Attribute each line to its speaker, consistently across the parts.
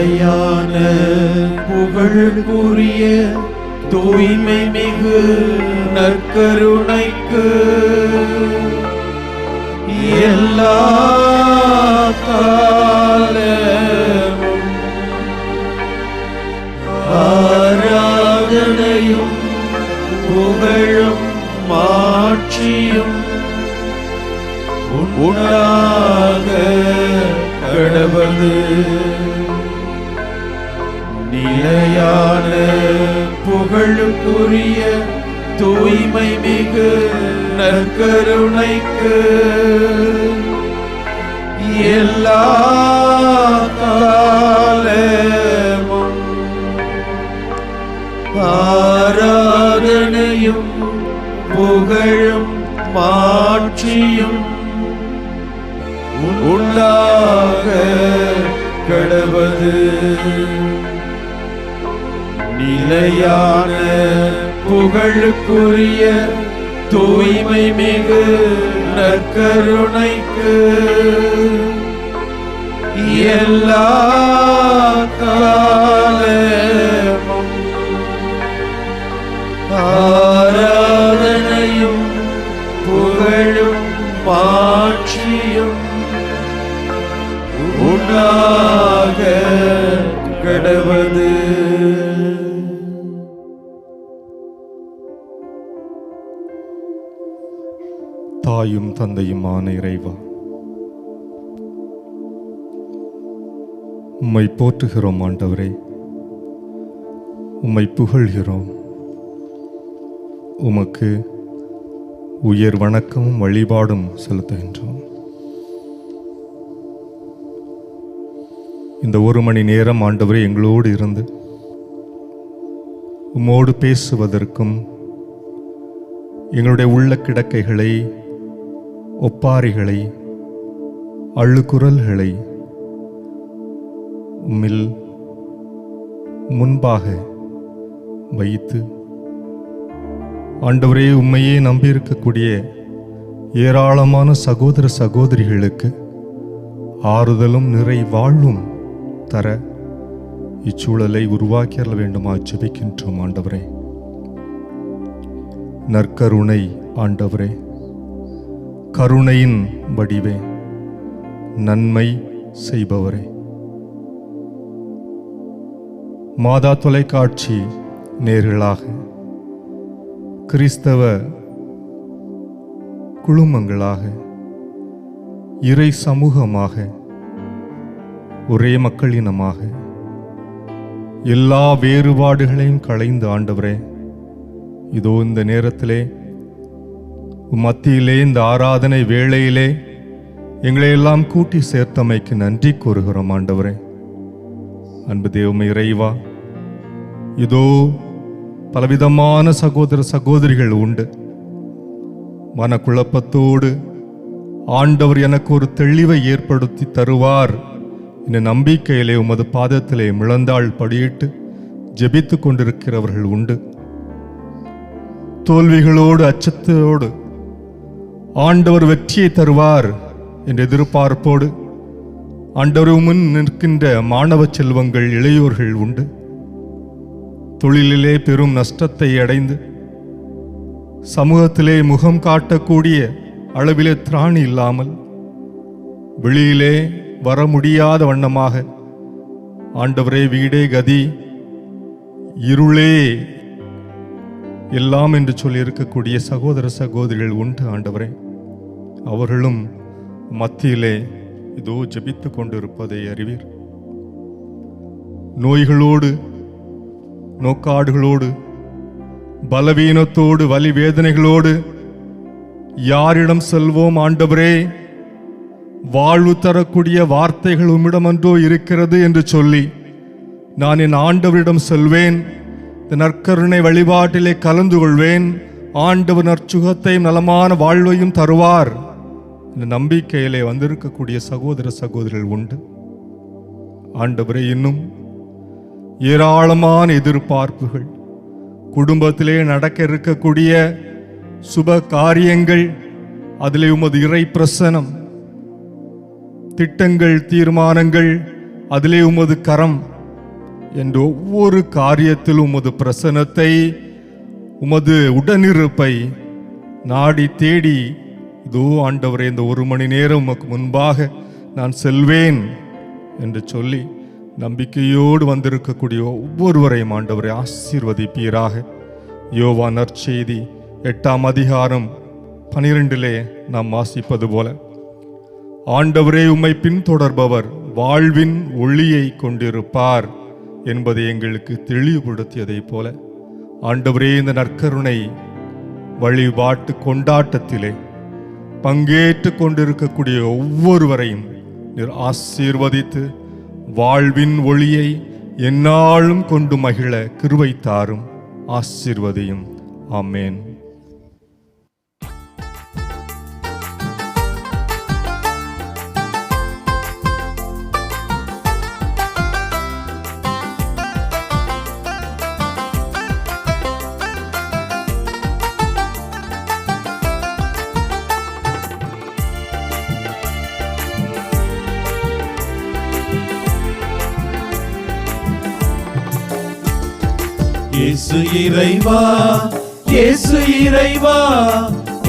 Speaker 1: நிலையான புகழுக்குரிய தூய்மை மிகு நற்கருணைக்கு எல்லா காலமும் ஆராதனையும் புகழும் மாட்சியும் உண்டாக கடவுளே. நிலையான புகழுக்குரிய தூய்மை மிகு நற்கருணைக்கு எல்லா காலமும் ஆராதனையும் புகழும் மாட்சியும் உண்டாக கடவுளே. நிலையான புகழுக்குரிய தூய்மை மிகு நற்கருணைக்கு எல்லா காலமும் ஆராதனையும் புகழும் மாட்சியும் உண்டாக கடவுளே.
Speaker 2: தாயும் தந்தையுமான இறைவா, உம்மை போற்றுகிறோம் ஆண்டவரே, உம்மை புகழ்கிறோம். உமக்கு உயர் வணக்கமும் வழிபாடும் செலுத்துகின்றோம். இந்த ஒரு மணி நேரம் ஆண்டவரே எங்களோடு இருந்து உம்மோடு பேசுவதற்கும் எங்களுடைய உள்ள கிடக்கைகளை, ஒப்பாரிகளை, அழுக்குரல்களை உம்மில் முன்பாக வைத்து ஆண்டவரே உம்மையே நம்பியிருக்கக்கூடிய ஏராளமான சகோதர சகோதரிகளுக்கு ஆறுதலும் நிறை வாழ்வும் தர இச்சூழலை உருவாக்கியற வேண்டுமா ஜெபிக்கின்றோம் ஆண்டவரே. நற்கருணை ஆண்டவரே, கருணையின் வடிவே, நன்மை செய்பவரே, மாதா தொலைக்காட்சி நேர்களாக, கிறிஸ்தவ குழுமங்களாக, இறை சமூகமாக, ஒரே மக்களினமாக எல்லா வேறுபாடுகளையும் களைந்து ஆண்டவரே, இதோ இந்த நேரத்திலே மத்தியிலே இந்த ஆராதனை வேளையிலே எங்களை எல்லாம் கூட்டி சேர்த்தமைக்கு நன்றி கூறுகிறோம் ஆண்டவரே. அன்பு தெய்வமே இறைவா, இதோ பலவிதமான சகோதர சகோதரிகள் உண்டு. மனக்குழப்பத்தோடு ஆண்டவர் எனக்கு ஒரு தெளிவை ஏற்படுத்தி தருவார் இந்த நம்பிக்கையிலே உமது பாதத்திலே முழந்தாள் படியிட்டு ஜெபித்து கொண்டிருக்கிறவர்கள் உண்டு. தோல்விகளோடு அச்சத்தோடு ஆண்டவர் வெற்றியை தருவார் என்ற எதிர்பார்ப்போடு ஆண்டவர் முன் நிற்கின்ற மாணவ செல்வங்கள், இளையோர்கள் உண்டு. தொழிலிலே பெரும் நஷ்டத்தை அடைந்து சமூகத்திலே முகம் காட்டக்கூடிய அளவிலே திராணி இல்லாமல் வெளியிலே வர முடியாத வண்ணமாக ஆண்டவரே வீடே கதி, இருளே எல்லாம் என்று சொல்லி இருக்கக்கூடிய சகோதர சகோதரிகள் உண்டு ஆண்டவரே. அவர்களும் மத்தியிலே இதோ ஜெபித்து கொண்டிருப்பதை அறிவீர். நோய்களோடு, நோக்காடுகளோடு, பலவீனத்தோடு, வலி வேதனைகளோடு யாரிடம் செல்வோம் ஆண்டவரே? வாழ்வு தரக்கூடிய வார்த்தைகள் உம்மிடமன்றோ இருக்கிறது என்று சொல்லி நான் என் ஆண்டவரிடம் செல்வேன். இந்த நற்கருணை வழிபாட்டிலே கலந்து கொள்வேன். ஆண்டவர் நற்சுகத்தையும் நலமான வாழ்வையும் தருவார். இந்த நம்பிக்கையிலே வந்திருக்கக்கூடிய சகோதர சகோதரிகள் உண்டு ஆண்டவரே. இன்னும் ஏராளமான எதிர்பார்ப்புகள், குடும்பத்திலே நடக்க இருக்கக்கூடிய சுப காரியங்கள், அதிலே உமது இறை பிரசனம், திட்டங்கள், தீர்மானங்கள், அதிலே உமது கரம் என்று ஒவ்வொரு காரியத்திலும் உமது பிரசன்னத்தை, உமது உடனிருப்பை நாடி தேடி, இதோ ஆண்டவரே இந்த 1 மணி நேரம் உமக்கு முன்பாக நான் செல்வேன் என்று சொல்லி நம்பிக்கையோடு வந்திருக்கக்கூடிய ஒவ்வொருவரையும் ஆண்டவரை ஆசீர்வதிப்பீராக. யோவான் நற்செய்தி 8ஆம் அதிகாரம் 12 நாம் வாசிப்பது போல, ஆண்டவரே உம்மை பின்தொடர்பவர் வாழ்வின் ஒளியை கொண்டிருப்பார் என்பதை எங்களுக்கு தெளிவுபடுத்தியதை போல, ஆண்டவரே இந்த நற்கருணை வழிபாட்டு கொண்டாட்டத்திலே பங்கேற்று கொண்டிருக்கக்கூடிய ஒவ்வொருவரையும் நீர் ஆசீர்வதித்து வாழ்வின் ஒளியை எந்நாளும் கொண்டு மகிழ கிருபை தாரும், ஆசீர்வதியும். ஆமேன்.
Speaker 1: இயேசு இறைவா, இயேசு இறைவா,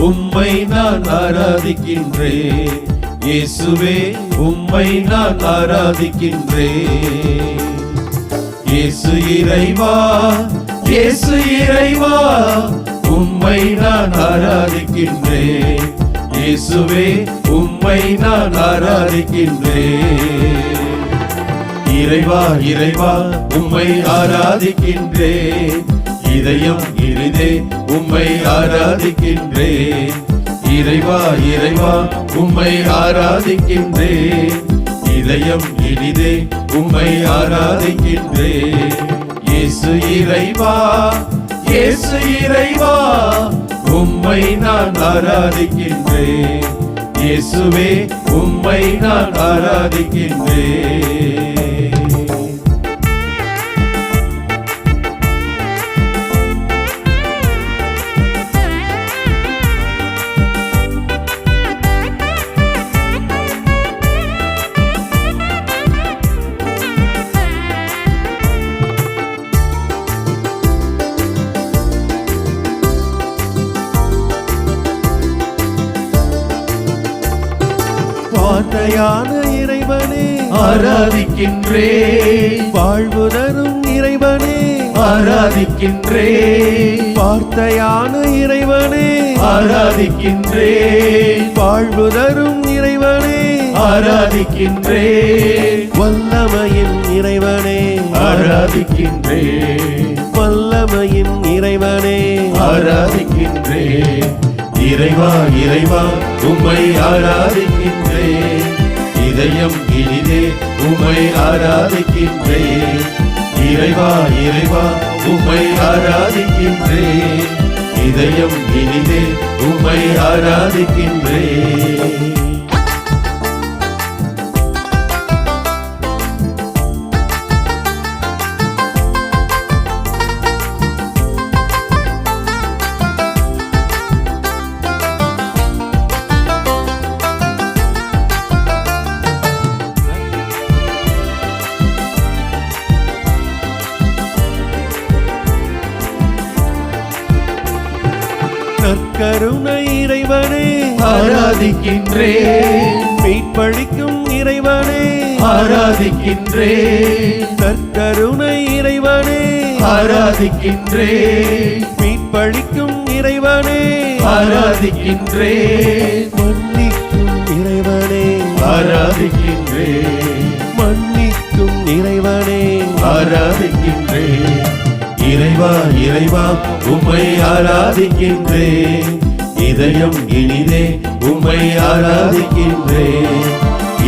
Speaker 1: உம்மை நான் ஆராதிக்கின்றேன். இயேசுவே உம்மை நான் ஆராதிக்கின்றேன். இயேசு இறைவா, இயேசு இறைவா, உம்மை நான் ஆராதிக்கின்றேன். இயேசுவே உம்மை நான் ஆராதிக்கின்றேன். இறைவா இறைவா உம்மை ஆராதிக்கின்றேன். இதயம் இனிதே உம்மை ஆராதிக்கின்றேன். இறைவா இறைவா உம்மை ஆராதிக்கின்றேன். இதயம் இனிதே உம்மை ஆராதிக்கின்றேன். இயேசு இறைவா, இயேசு இறைவா, உம்மை நான் ஆராதிக்கின்றேன். இயேசுவே உம்மை நான் ஆராதிக்கின்றேன்.
Speaker 3: வார்த்தையான இறைவனே
Speaker 1: ஆராதிக்கின்றேன்.
Speaker 3: வாழ்வு தரும் இறைவனே
Speaker 1: ஆராதிக்கின்றேன்.
Speaker 3: வார்த்தையான இறைவனே
Speaker 1: ஆராதிக்கின்றேன்.
Speaker 3: வாழ்வு தரும் இறைவனே
Speaker 1: ஆராதிக்கின்றேன்.
Speaker 3: வல்லமையின் இறைவனே
Speaker 1: ஆராதிக்கின்றேன்.
Speaker 3: வல்லமையின் இறைவனே
Speaker 1: ஆராதிக்கின்றேன். இறைவா இறைவா உம்மை ஆராதிக்கின்றேன். இதயம் இனிதே உம்மை ஆராதிக்கின்றேன். இறைவா இறைவா உம்மை ஆராதிக்கின்றேன். இதயம் இனிதே உம்மை ஆராதிக்கின்றேன்.
Speaker 3: நற்கருணை இறைவனே
Speaker 1: ஆராதிக்கின்றேன்.
Speaker 3: மீட்பளிக்கும் இறைவனே
Speaker 1: ஆராதிக்கின்றேன்.
Speaker 3: நற்கருணை இறைவனே
Speaker 1: ஆராதிக்கின்றேன்.
Speaker 3: மீட்பளிக்கும் இறைவனே
Speaker 1: ஆராதிக்கின்றேன்.
Speaker 3: மன்னிக்கும் இறைவனே
Speaker 1: ஆராதிக்கின்றேன்.
Speaker 3: மன்னிக்கும் இறைவனே
Speaker 1: ஆராதிக்கின்றேன். இறைவா இறைவா உம்மை ஆராதிக்கின்றேன். இதயம் இனிதே உம்மை ஆராதிக்கின்றேன்.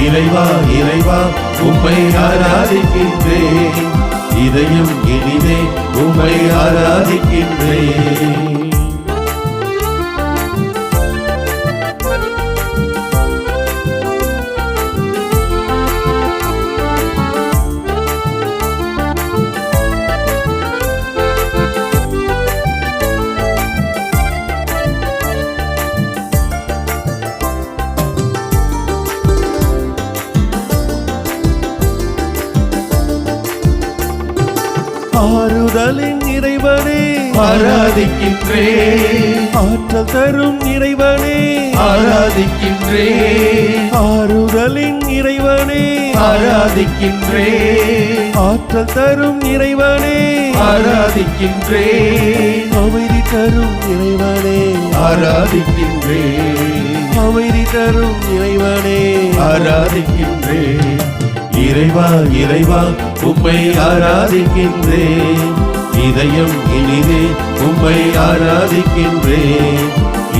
Speaker 1: இறைவா இறைவா உம்மை ஆராதிக்கின்றேன். இதயம் இனிதே உம்மை ஆராதிக்கின்றேன்.
Speaker 3: ஆறுதலின் இறைவனே
Speaker 1: ஆராதிக்கின்றேன்
Speaker 3: ஆற்றல் தரும் இறைவனே
Speaker 1: ஆராதிக்கின்றேன்
Speaker 3: ஆறுதலின் இறைவனே
Speaker 1: ஆராதிக்கின்றேன்
Speaker 3: ஆற்றல் தரும் இறைவனே
Speaker 1: ஆராதிக்கின்றேன்
Speaker 3: அமைதி தரும் இறைவனே
Speaker 1: ஆராதிக்கின்றேன்
Speaker 3: அமைதி தரும் இறைவனே
Speaker 1: ஆராதிக்கின்றேன் இறைவா இறைவா உம்மை ஆராதிக்கின்றேன் இதயம் இனிதே உம்மை ஆராதிக்கின்றேன்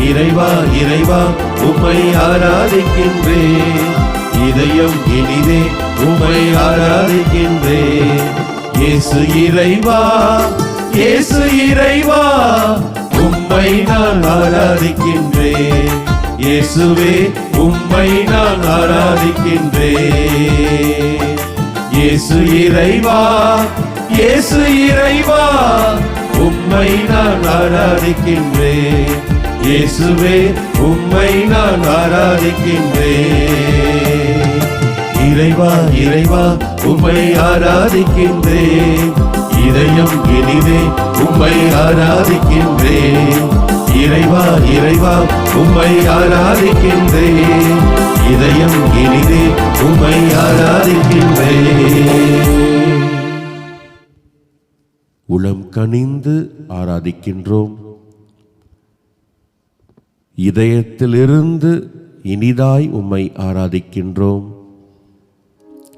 Speaker 1: இறைவா இறைவா உம்மை ஆராதிக்கின்றேன் இதயம் இனிதே உம்மை ஆராதிக்கின்றேன் இயேசு இறைவா இயேசு இறைவா உம்மை நான் ஆராதிக்கின்றேன் இயேசுவே உம்மை நான் ஆராதிக்கின்றேன் இயேசு இறைவா இயேசு இறைவா உம்மை நான் ஆராதிக்கின்றேன் இயேசுவே உம்மை நான் ஆராதிக்கின்றேன் இறைவா இறைவா உம்மை ஆராதிக்கின்றேன் இதயம் இனிதே உம்மை ஆராதிக்கின்றேன் இறைவா இறைவா உம்மை ஆராதிக்கின்றேன் இதயம் இனிதே உம்மை ஆராதிக்கின்றேன்
Speaker 3: உளம் கனிந்து ஆராதிக்கின்றோம் இதயத்திலிருந்து இனிதாய் உம்மை ஆராதிக்கின்றோம்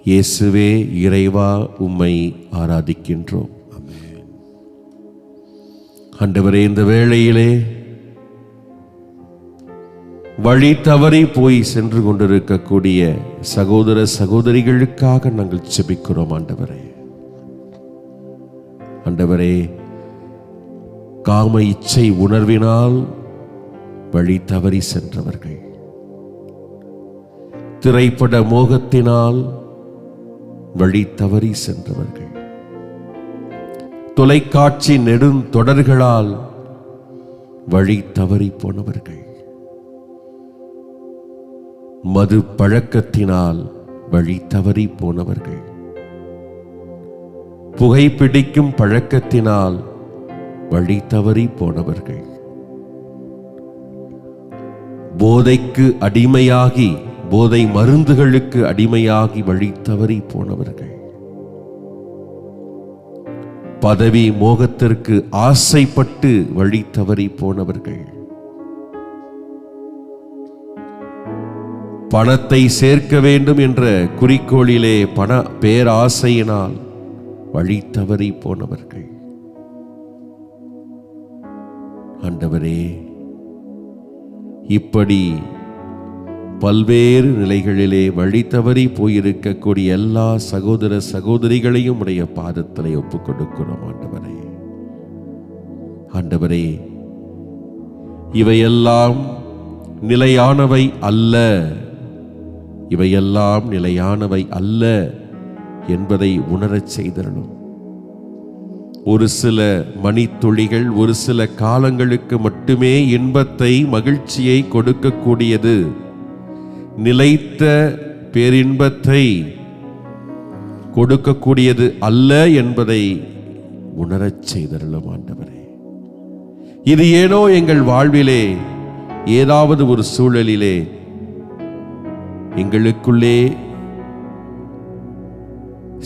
Speaker 3: இயேசுவே இறைவா உம்மை ஆராதிக்கின்றோம் ஆண்டவரே இந்த வேளையிலே வழி தவறி போய் சென்று கொண்டிருக்கக்கூடிய சகோதர சகோதரிகளுக்காக நாங்கள் ஜெபிக்கிறோம் ஆண்டவரே ஆண்டவரே காம இச்சை உணர்வினால் வழி தவறி சென்றவர்கள் திரைப்பட மோகத்தினால் வழி தவறி சென்றவர்கள் தொலைக்காட்சி நெடுந்தொடர்களால் வழி தவறி போனவர்கள் மது பழக்கத்தினால் வழி தவறி போனவர்கள் புகைப்பிடிக்கும் பழக்கத்தினால் வழி தவறி போனவர்கள் போதைக்கு அடிமையாகி போதை மருந்துகளுக்கு அடிமையாகி வழி தவறி போனவர்கள் பதவி மோகத்திற்கு ஆசைப்பட்டு வழி தவறி போனவர்கள் பணத்தை சேர்க்க வேண்டும் என்ற குறிக்கோளிலே பண பேராசையினால் வழி தவறி போனவர்கள் ஆண்டவரே இப்படி பல்வேறு நிலைகளிலே வழி தவறி போயிருக்கக்கூடிய எல்லா சகோதர சகோதரிகளையும் உடைய பாதத்திலே ஒப்புக் கொடுக்கிறோம் ஆண்டவரே ஆண்டவரே இவையெல்லாம் நிலையானவை அல்ல இவையெல்லாம் நிலையானவை அல்ல என்பதை உணரச் செய்தரணும் ஒரு சில மணித்துளிகள் ஒரு சில காலங்களுக்கு மட்டுமே இன்பத்தை மகிழ்ச்சியை கொடுக்கக்கூடியது நிலைத்த பேரின்பத்தை கொடுக்கக்கூடியது அல்ல என்பதை உணரச் செய்தருளும் ஆண்டவரே இது ஏனோ எங்கள் வாழ்விலே ஏதாவது ஒரு சூழலிலே எங்களுக்குள்ளே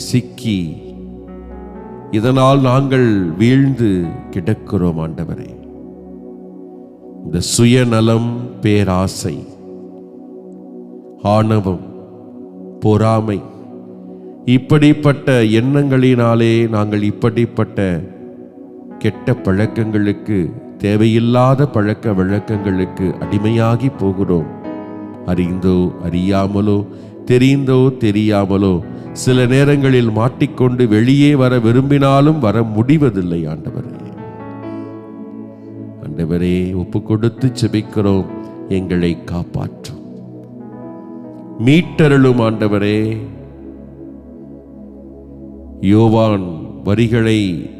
Speaker 3: சிக்கி இதனால் நாங்கள் வீழ்ந்து கிடக்கிறோம் ஆண்டவரே இந்த சுயநலம் பேராசை ஆணவம் பொறாமை இப்படிப்பட்ட எண்ணங்களினாலே நாங்கள் இப்படிப்பட்ட கெட்ட பழக்கங்களுக்கு தேவையில்லாத பழக்க வழக்கங்களுக்கு அடிமையாகி போகிறோம் அறிந்தோ அறியாமலோ தெரிந்தோ தெரியாமலோ சில நேரங்களில் மாட்டிக்கொண்டு வெளியே வர விரும்பினாலும் வர முடிவதில்லை ஆண்டவரே ஆண்டவரே ஒப்பு கொடுத்து ஜெபிக்கிறோம் எங்களை காப்பாற்றும் மீட்டருளும் ஆண்டவரே யோவான் வரிகளை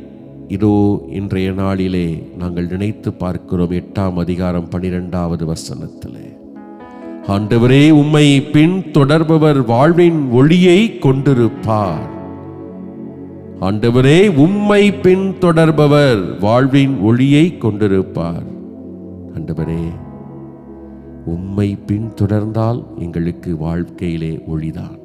Speaker 3: இதோ இன்றைய நாளிலே நாங்கள் நினைத்து பார்க்கிறோம் 8ஆம் அதிகாரம் 12வது வசனத்திலே ஆண்டவரே உம்மை பின் தொடர்பவர் வாழ்வின் ஒளியை கொண்டிருப்பார் ஆண்டவரே, உம்மை பின்தொடர்பவர் வாழ்வின் ஒளியை கொண்டிருப்பார். ஆண்டவரே, உம்மை பின்தொடர்ந்தால் எங்களுக்கு வாழ்க்கையிலே ஒளிதான்.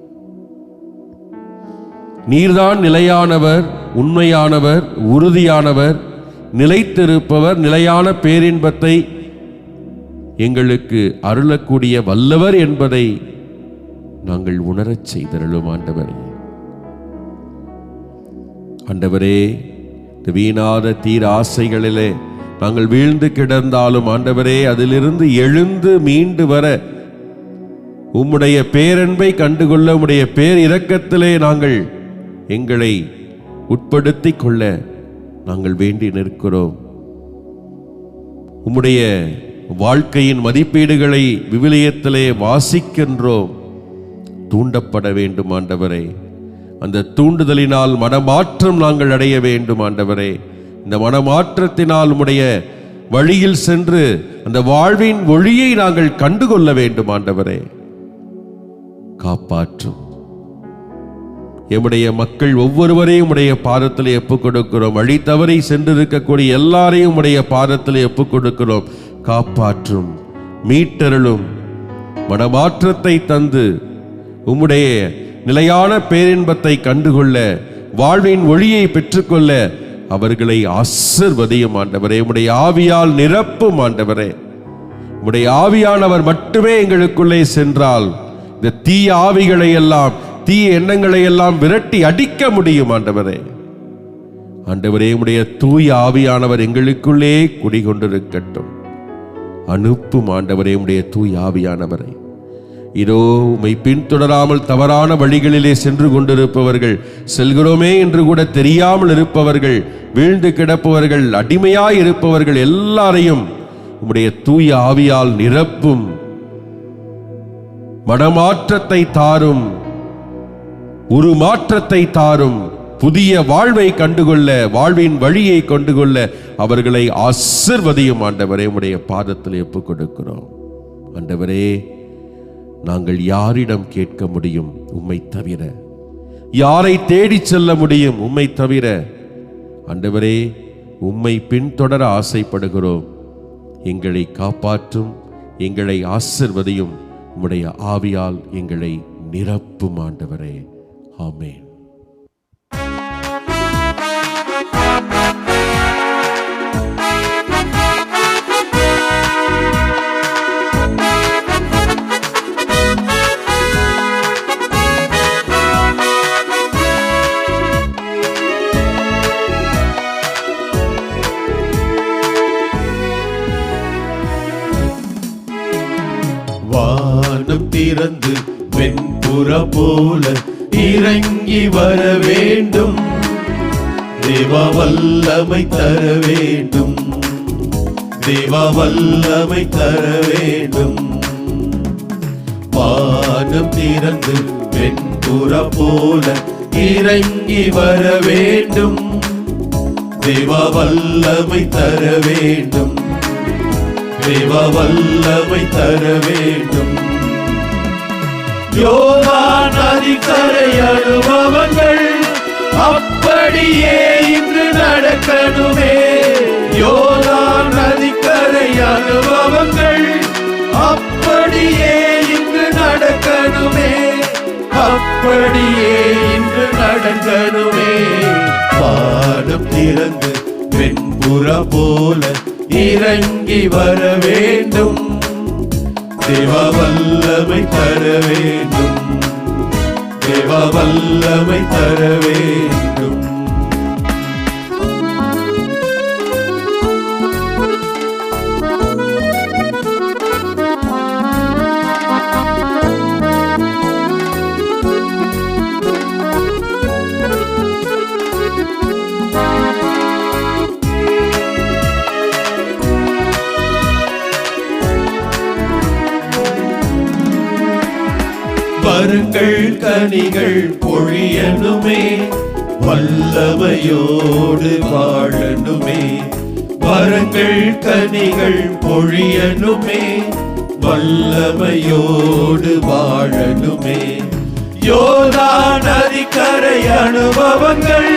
Speaker 3: நீர்தான் நிலையானவர், உண்மையானவர், உறுதியானவர், நிலைத்திருப்பவர், நிலையான பேரின்பத்தை எங்களுக்கு அருளக்கூடிய வல்லவர் என்பதை நாங்கள் உணரச் செய்தருளும் ஆண்டவரே. ஆண்டவரே, வீணாத தீர ஆசைகளிலே நாங்கள் வீழ்ந்து கிடந்தாலும் ஆண்டவரே, அதிலிருந்து எழுந்து மீண்டு வர உம்முடைய பேரன்பை கண்டுகொள்ள, உம்முடைய பேர் இரக்கத்திலே நாங்கள் எங்களை உட்படுத்திக் கொள்ள நாங்கள் வேண்டி நிற்கிறோம். உம்முடைய வாழ்க்கையின் மதிப்பீடுகளை விவிலியத்திலே வாசிக்கின்றோம். தூண்டப்பட வேண்டும் ஆண்டவரே. அந்த தூண்டுதலினால் மனமாற்றம் நாங்கள் அடைய வேண்டும் ஆண்டவரே. இந்த மனமாற்றத்தினால் உம்முடைய வழியில் சென்று அந்த வாழ்வின் ஒளியை நாங்கள் கண்டுகொள்ள வேண்டும் ஆண்டவரே. காப்பாற்றும். எம்முடைய மக்கள் ஒவ்வொருவரையும் உடைய பாதத்தில் ஒப்புக் கொடுக்கிறோம். வழி தவறி சென்றிருக்கக்கூடிய எல்லாரையும் உடைய பாதத்தில் ஒப்புக் கொடுக்கிறோம். காப்பாற்றும், மீட்டருளும், மனமாற்றத்தை தந்து உம்முடைய நிலையான பேரின்பத்தை கண்டுகொள்ள, வாழ்வின் ஒளியை பெற்றுக்கொள்ள அவர்களை ஆசீர்வதியும் ஆண்டவரே. உம்முடைய ஆவியால் நிரப்பும் ஆண்டவரே. உம்முடைய ஆவியானவர் மட்டுமே எங்களுக்குள்ளே சென்றால் இந்த தீய ஆவிகளை எல்லாம், தீய எண்ணங்களை எல்லாம் விரட்டி அடிக்க முடியும் ஆண்டவரே. ஆண்டவரே, உம்முடைய தூய ஆவியானவர் எங்களுக்குள்ளே குடிகொண்டிருக்கட்டும். அனுப்பும் ஆண்டவரே உம்முடைய தூய ஆவியானவரை. இதோ உம்மை பின்தொடராமல் தவறான வழிகளிலே சென்று கொண்டிருப்பவர்கள், செல்கிறோமே என்று கூட தெரியாமல் இருப்பவர்கள், வீழ்ந்து கிடப்பவர்கள், அடிமையாய் இருப்பவர்கள் எல்லாரையும் உம்முடைய தூய ஆவியால் நிரப்பும். மனமாற்றத்தை தாரும், ஒரு மாற்றத்தை தாரும். புதிய வாழ்வை கண்டுகொள்ள, வாழ்வின் வழியை கொண்டுகொள்ள அவர்களை ஆசீர்வதியும் ஆண்டவரே. உம்முடைய பாதத்தில் ஒப்புக் கொடுக்கிறோம் ஆண்டவரே. நாங்கள் யாரிடம் கேட்க முடியும் உம்மை தவிர? யாரை தேடி செல்ல முடியும் உம்மை தவிர? ஆண்டவரே, உம்மை பின்தொடர ஆசைப்படுகிறோம். எங்களை காப்பாற்றும், எங்களை ஆசீர்வதியும். உம்முடைய ஆவியால் எங்களை நிரப்பும் ஆண்டவரே. ஆமென்.
Speaker 1: வானம் திறந்து வெண்புற போல இறங்கி வர வேண்டும். தேவா வல்லமை தர வேண்டும். தேவா வல்லமை தர வேண்டும். வானம் திறந்து வெண்புற போல இறங்கி வர வேண்டும். தேவா வல்லமை தர வேண்டும். தேவா வல்லமை தர வேண்டும். யோர்தான் நதிக்கரை அனுபவங்கள் அப்படியே இன்று நடக்கணுமே. யோர்தான் நதிக்கரை அனுபவங்கள் அப்படியே இன்று நடக்கணுமே. அப்படியே இன்று நடக்கணுமே. பாடம் திறந்து வெண்புற போல இறங்கி வர வேண்டும். தேவா வல்லமை தர வேண்டும். தேவா வல்லமை தர வேண்டும். வருங்கள் கனிகள் பொழியனுமே. வல்லமையோடு வாழனுமே. வருங்கள் கனிகள் பொழியனுமே. வல்லமையோடு வாழனுமே. யோர்தான் நதிக்கரை அனுபவங்கள்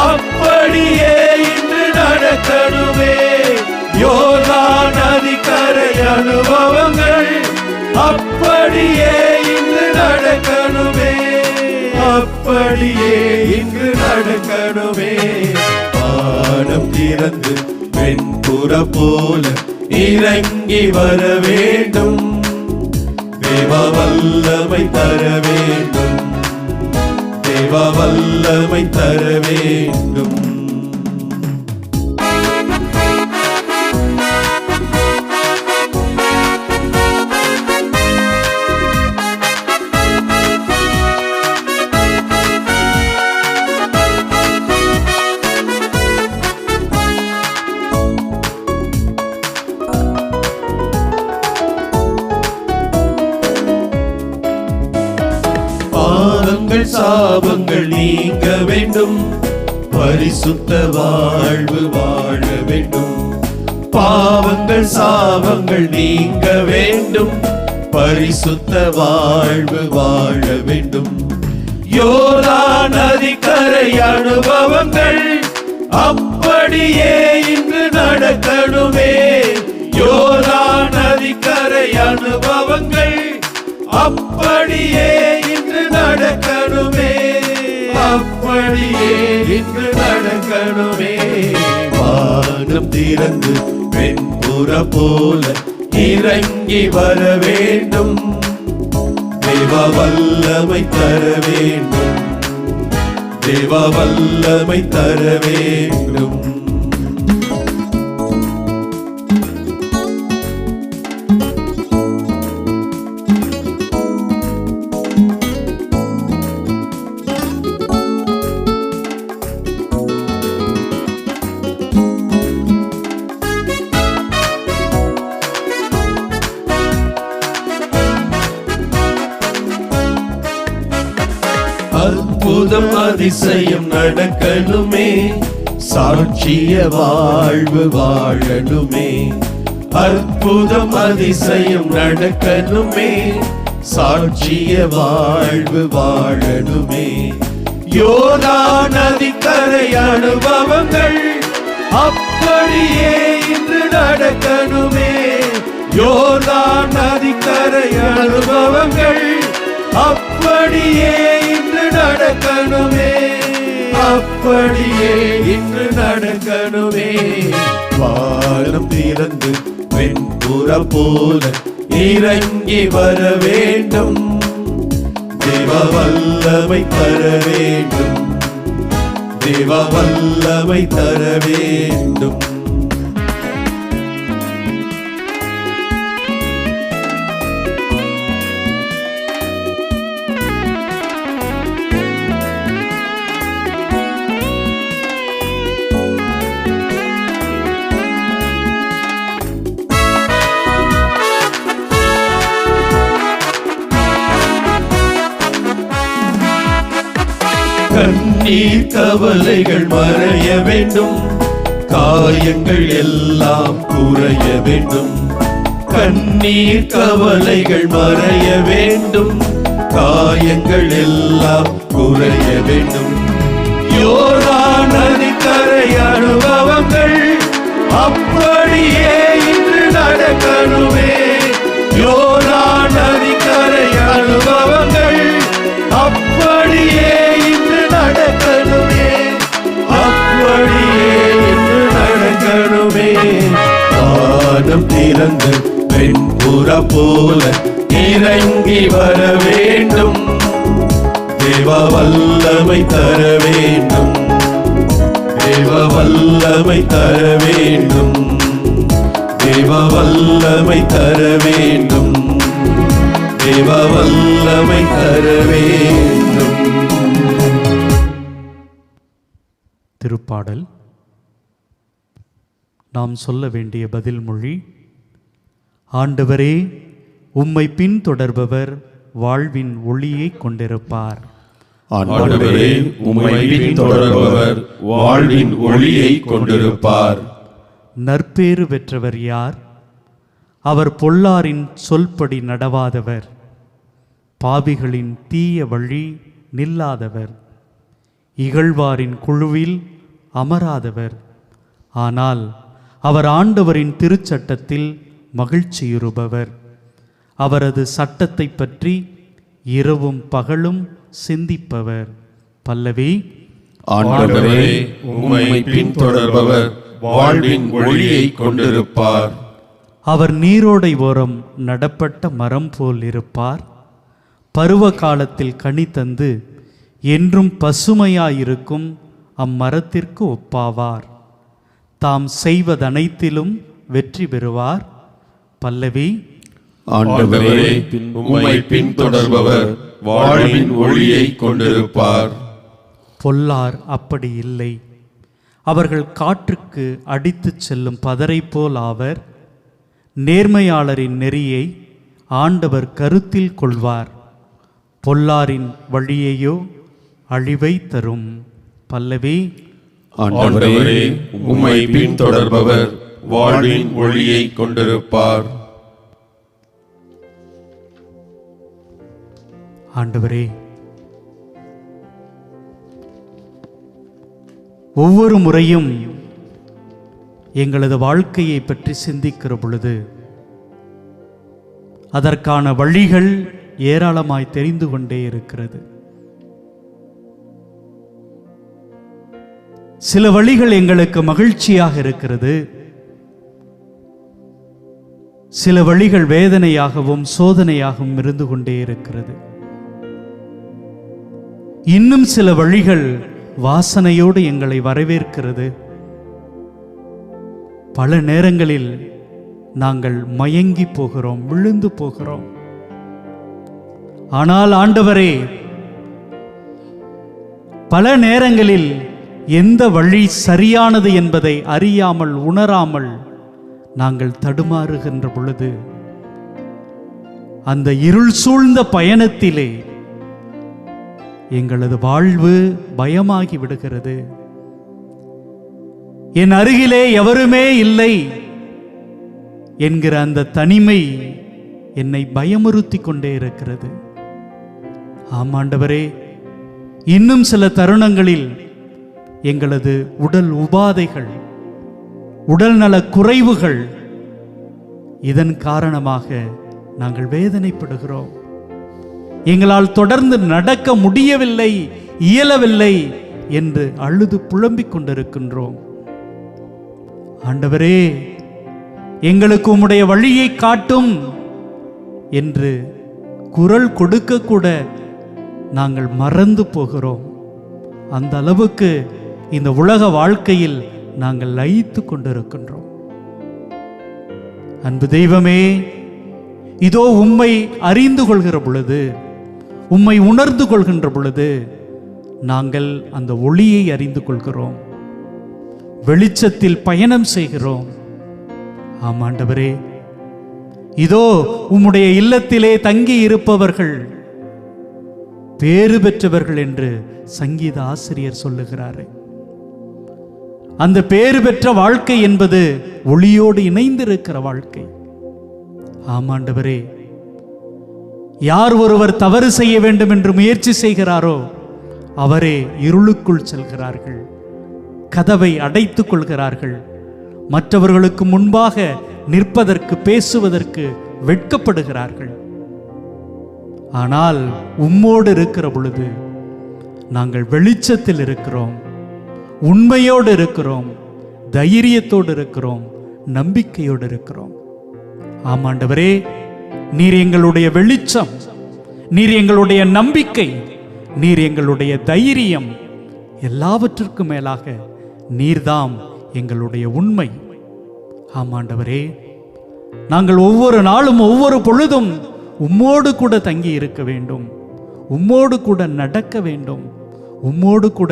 Speaker 1: அப்படியே இன்று நடக்கணுமே. யோர்தான் நதிக்கரை அனுபவங்கள் அப்படியே இன்று நடக்கணுமே. அப்படியே இன்று நடக்கணுமே. வானம் திறந்து வெண்புற போல இறங்கி வர வேண்டும். தேவ வல்லமை தர வேண்டும். தேவ வல்லமை தர வேண்டும். பாவங்கள் சாபங்கள் நீங்க வேண்டும். பரிசுத்த வாழ்வு வாழ வேண்டும். பாவங்கள் சாபங்கள் நீங்க வேண்டும். பரிசுத்த வாழ்வு வாழ வேண்டும். யோர்தான் நதிக்கரை அனுபவங்கள் அப்படியே இன்று நடக்கணுமே. யோர்தான் நதிக்கரை அனுபவங்கள் அப்படியே இன்று நடக்கணுமே. அப்படியே இன்று நடக்கணுமே. வானம் திறந்து வெண்புற போல இறங்கி வர வேண்டும். தேவ வல்லமை தர வேண்டும். தேவ வல்லமை தர வேண்டும். அற்புதம் அதிசயம் நடக்கணுமே. சாட்சிய வாழ்வு வாழணுமே. அற்புதம் அதிசயம் நடக்கணுமே. சாட்சிய வாழ்வு வாழணுமே. யோர்தான் நதிக்கரை அனுபவங்கள் அப்படியே இன்று நடக்கணுமே. யோர்தான் நதிக்கரை அனுபவங்கள் அப்படியே இன்று நடக்கணுமே. அப்படியே இன்று நடக்கணுமே. வானம் திறந்து வெண்புற போல இறங்கி வர வேண்டும். தேவ வல்லமை தர வேண்டும். தேவ வல்லமை தர வேண்டும். கண்ணீர் கவலைகள் மறைய வேண்டும். காயங்கள் எல்லாம் குறைய வேண்டும். கண்ணீர் கவலைகள் மறைய வேண்டும். காயங்கள் எல்லாம் குறைய வேண்டும். யோர்தான் நதிக்கரை அனுபவங்கள் அப்படியே இன்று நடக்கணுமே. யோர்தான் நதிக்கரை அனுபவங்கள் அப்படியே இன்று நடக்கணுமே. அப்படியே இன்று நடக்கணுமே. வானம் திறந்து வெண்புற போல இறங்கி வர வேண்டும். தேவ வல்லமை தர வேண்டும். தேவ வல்லமை தர வேண்டும். தேவ வல்லமை தர வேண்டும். தேவ வல்லமை தர வேண்டும்.
Speaker 4: திருப்பாடல். நாம் சொல்ல வேண்டிய பதில் மொழி: ஆண்டவரே, உம்மை பின்தொடர்பவர் வாழ்வின் ஒளியை கொண்டிருப்பார்.
Speaker 1: ஆண்டவரே, உம்மை பின்தொடர்பவர் வாழ்வின் ஒளியை கொண்டிருப்பார்.
Speaker 4: நற்பேறு பெற்றவர் யார்? அவர் பொல்லாரின் சொல்படி நடவாதவர், பாவிகளின் தீய வழி நில்லாதவர், இகழ்வாரின் குழுவில் அமராதவர். ஆனால் அவர் ஆண்டவரின் திருச்சட்டத்தில் மகிழ்ச்சியுறுபவர். அவரது சட்டத்தை பற்றி இரவும் பகலும் சிந்திப்பவர். பல்லவி.
Speaker 1: ஆண்டவரே, உம்மை பின்தொடர்பவர் வாழ்வின் ஒளியை கொண்டிருப்பார்.
Speaker 4: அவர் நீரோடை ஓரம் நடப்பட்ட மரம் போல் இருப்பார். பருவ காலத்தில் கனி தந்து என்றும் பசுமையாயிருக்கும் அம்மரத்திற்கு ஒப்பாவார். தாம் செய்வதனைத்திலும் வெற்றி பெறுவார். பல்லவி.
Speaker 1: ஆண்டவரே, உம்மை பின்தொடர்பவர் வாழ்வின் ஒளியை கொண்டிருப்பார்.
Speaker 4: பொல்லார் அப்படி இல்லை. அவர்கள் காற்றுக்கு அடித்துச் செல்லும் பதரை போல் ஆவர். நேர்மையாளரின் நெறியை ஆண்டவர் கருத்தில் கொள்வார். பொல்லாரின் வழியையோ அழிவை தரும். பல்லவி.
Speaker 1: ஆண்டவரே, உம்மை பின்தொடர்பவர் வாழ்வின் ஒளியை கொண்டிருப்பார்.
Speaker 4: ஆண்டவரே, ஒவ்வொரு முறையும் எங்களது வாழ்க்கையை பற்றி சிந்திக்கிற பொழுது அதற்கான வழிகள் ஏராளமாய் தெரிந்து கொண்டே இருக்கிறது. சில வழிகள் எங்களுக்கு மகிழ்ச்சியாக இருக்கிறது. சில வழிகள் வேதனையாகவும் சோதனையாகவும் இருந்து கொண்டே இருக்கிறது. இன்னும் சில வழிகள் வாசனையோடு எங்களை வரவேற்கிறது. பல நேரங்களில் நாங்கள் மயங்கி போகிறோம், விழுந்து போகிறோம். ஆனால் ஆண்டவரே, பல நேரங்களில் எந்த வழி சரியானது என்பதை அறியாமல் உணராமல் நாங்கள் தடுமாறுகின்ற பொழுது அந்த இருள் சூழ்ந்த பயணத்திலே எங்களது வாழ்வு பயமாகி விடுகிறது. என் அருகிலே எவருமே இல்லை என்கிற அந்த தனிமை என்னை பயமுறுத்தி கொண்டே இருக்கிறது. ஆமாண்டவரே, இன்னும் சில தருணங்களில் எங்களது உடல் உபாதைகள், உடல் நல குறைவுகள், இதன் காரணமாக நாங்கள் வேதனைப்படுகிறோம். எங்களால் தொடர்ந்து நடக்க முடியவில்லை, இயலவில்லை என்று அழுது புலம்பிக் கொண்டிருக்கின்றோம். ஆண்டவரே, எங்களுக்கு உம்முடைய வழியை காட்டும் என்று குரல் கொடுக்க கூட நாங்கள் மறந்து போகிறோம். அந்த அளவுக்கு இந்த உலக வாழ்க்கையில் நாங்கள் லயித்து கொண்டிருக்கின்றோம். அன்பு தெய்வமே, இதோ உம்மை அறிந்து கொள்கிற பொழுது, உம்மை உணர்ந்து கொள்கின்ற பொழுது நாங்கள் அந்த ஒளியை அறிந்து கொள்கிறோம், வெளிச்சத்தில் பயணம் செய்கிறோம். ஆமாண்டவரே, இதோ உம்முடைய இல்லத்திலே தங்கி இருப்பவர்கள் பேறு பெற்றவர்கள் என்று சங்கீத ஆசிரியர் சொல்லுகிறாரே. அந்த பேறு பெற்ற வாழ்க்கை என்பது ஒளியோடு இணைந்திருக்கிற வாழ்க்கை. ஆமாண்டவரே, யார் ஒருவர் தவறு செய்ய வேண்டும் என்று முயற்சி செய்கிறாரோ அவரே இருளுக்குள் செல்கிறார்கள், கதவை அடைத்துக் கொள்கிறார்கள், மற்றவர்களுக்கு முன்பாக நிற்பதற்கு, பேசுவதற்கு வெட்கப்படுகிறார்கள். ஆனால் உம்மோடு இருக்கிற பொழுது நாங்கள் வெளிச்சத்தில் இருக்கிறோம், உண்மையோடு இருக்கிறோம், தைரியத்தோடு இருக்கிறோம், நம்பிக்கையோடு இருக்கிறோம். ஆமாண்டவரே, நீர் எங்களுடைய வெளிச்சம், நீர் எங்களுடைய நம்பிக்கை, நீர் எங்களுடைய தைரியம், எல்லாவற்றிற்கும் மேலாக நீர்தாம் எங்களுடைய உண்மை. ஆமாண்டவரே, நாங்கள் ஒவ்வொரு நாளும் ஒவ்வொரு பொழுதும் உம்மோடு கூட தங்கி இருக்க வேண்டும், உம்மோடு கூட நடக்க வேண்டும், உம்மோடு கூட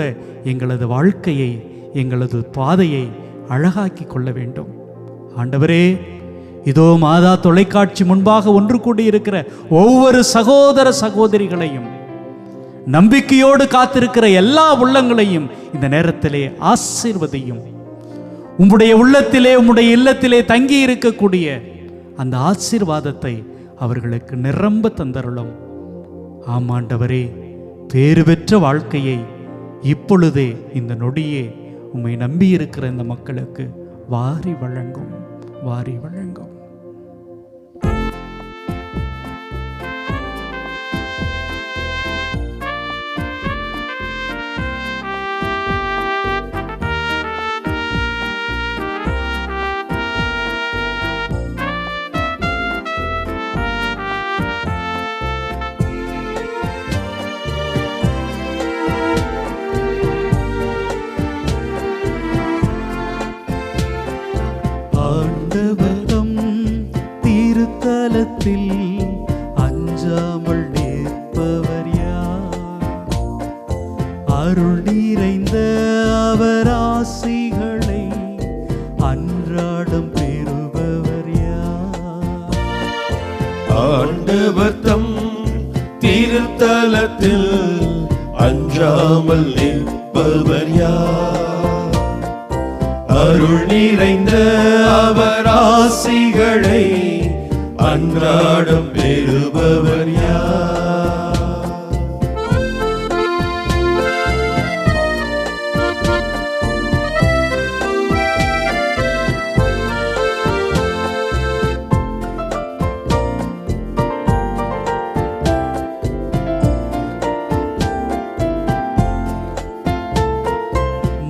Speaker 4: எங்களது வாழ்க்கையை, எங்களது பாதையை அழகாக்கி கொள்ள வேண்டும். ஆண்டவரே, இதோ மாதா தொலைக்காட்சி முன்பாக ஒன்று கூடி இருக்கிற ஒவ்வொரு சகோதர சகோதரிகளையும், நம்பிக்கையோடு காத்திருக்கிற எல்லா உள்ளங்களையும் இந்த நேரத்திலே ஆசீர்வதியும். உம்முடைய உள்ளத்திலே, உம்முடைய இல்லத்திலே தங்கி இருக்கக்கூடிய அந்த ஆசீர்வாதத்தை அவர்களுக்கு நிரம்ப தந்தருளும். ஆமாண்டவரே, பேறு பெற்ற வாழ்க்கையை இப்பொழுதே இந்த நொடியே உம்மை நம்பியிருக்கிற இந்த மக்களுக்கு வாரி வழங்கும், வாரி வழங்கும். ஆண்டவரம் திருத்தலத்தில் அஞ்சாமல் நிற்பவர் யார்? அருள் நிறைந்த அவர் ஆசிகளை அன்றாடம் பெறுபவர் யார்?
Speaker 1: ஆண்டவர் தம் திருத்தலத்தில் அஞ்சாமல் நிற்பவர் யார்? அருள் நிறைந்த அவர் ஆசிகளை அன்றாடம் பெறுபவர் யார்?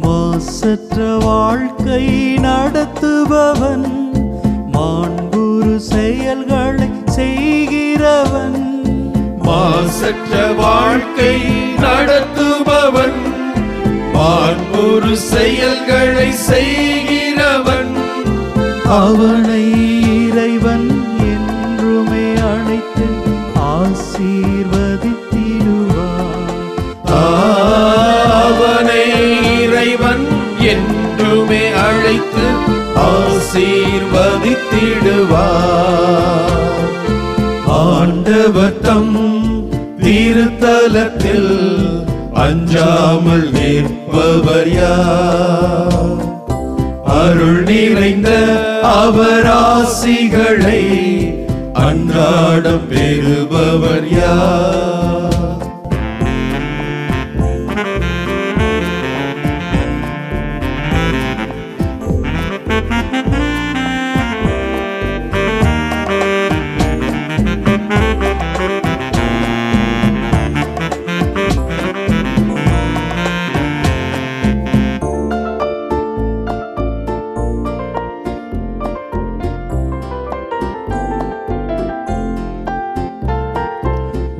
Speaker 4: மாசற்ற வாழ்க்கை நடத்துபவன், மாண்புறு செயல்களை செய்கிறவன்.
Speaker 1: மாசற்ற வாழ்க்கை நடத்துபவன், மாண்புறு செயல்களை செய்கிறவன்.
Speaker 4: அவனை இறைவன் என்றுமே அழைத்து ஆசீர்வதித்திடுவார்.
Speaker 1: அவனை இறைவன் என்றுமே அழைத்து ஆசீர்வதித்திடுவார். ஆண்டவர் தம் திருத்தலத்தில் அஞ்சாமல் நிற்பவர் யார்? அருள் நிறைந்த அவர் ஆசிகளை அன்றாடம் பெறுபவர் யார்?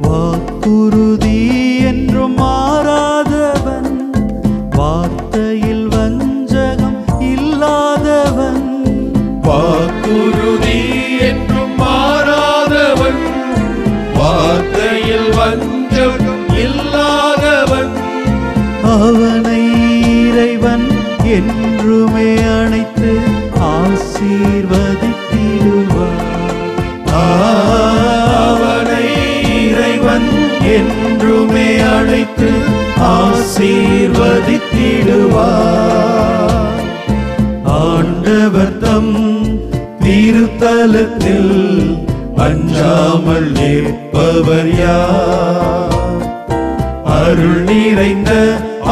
Speaker 4: வாக்குறுதி என்றும் மாறாதவன், வார்த்தையில் வஞ்சகம் இல்லாதவன்.
Speaker 1: வாக்குறுதி என்றும் மாறாதவன், வார்த்தையில் வஞ்சகம் இல்லாதவன்.
Speaker 4: அவனை இறைவன் என்றுமே அழைத்து ஆசீர்வதித்திடுவார்.
Speaker 1: அவனை இறைவன் என்றுமே அழைத்து ஆசீர்வதித்திடுவார். ஆண்டவர் தம் திருத்தலத்தில் அஞ்சாமல் நிற்பவர் யார்? அருள் நிறைந்த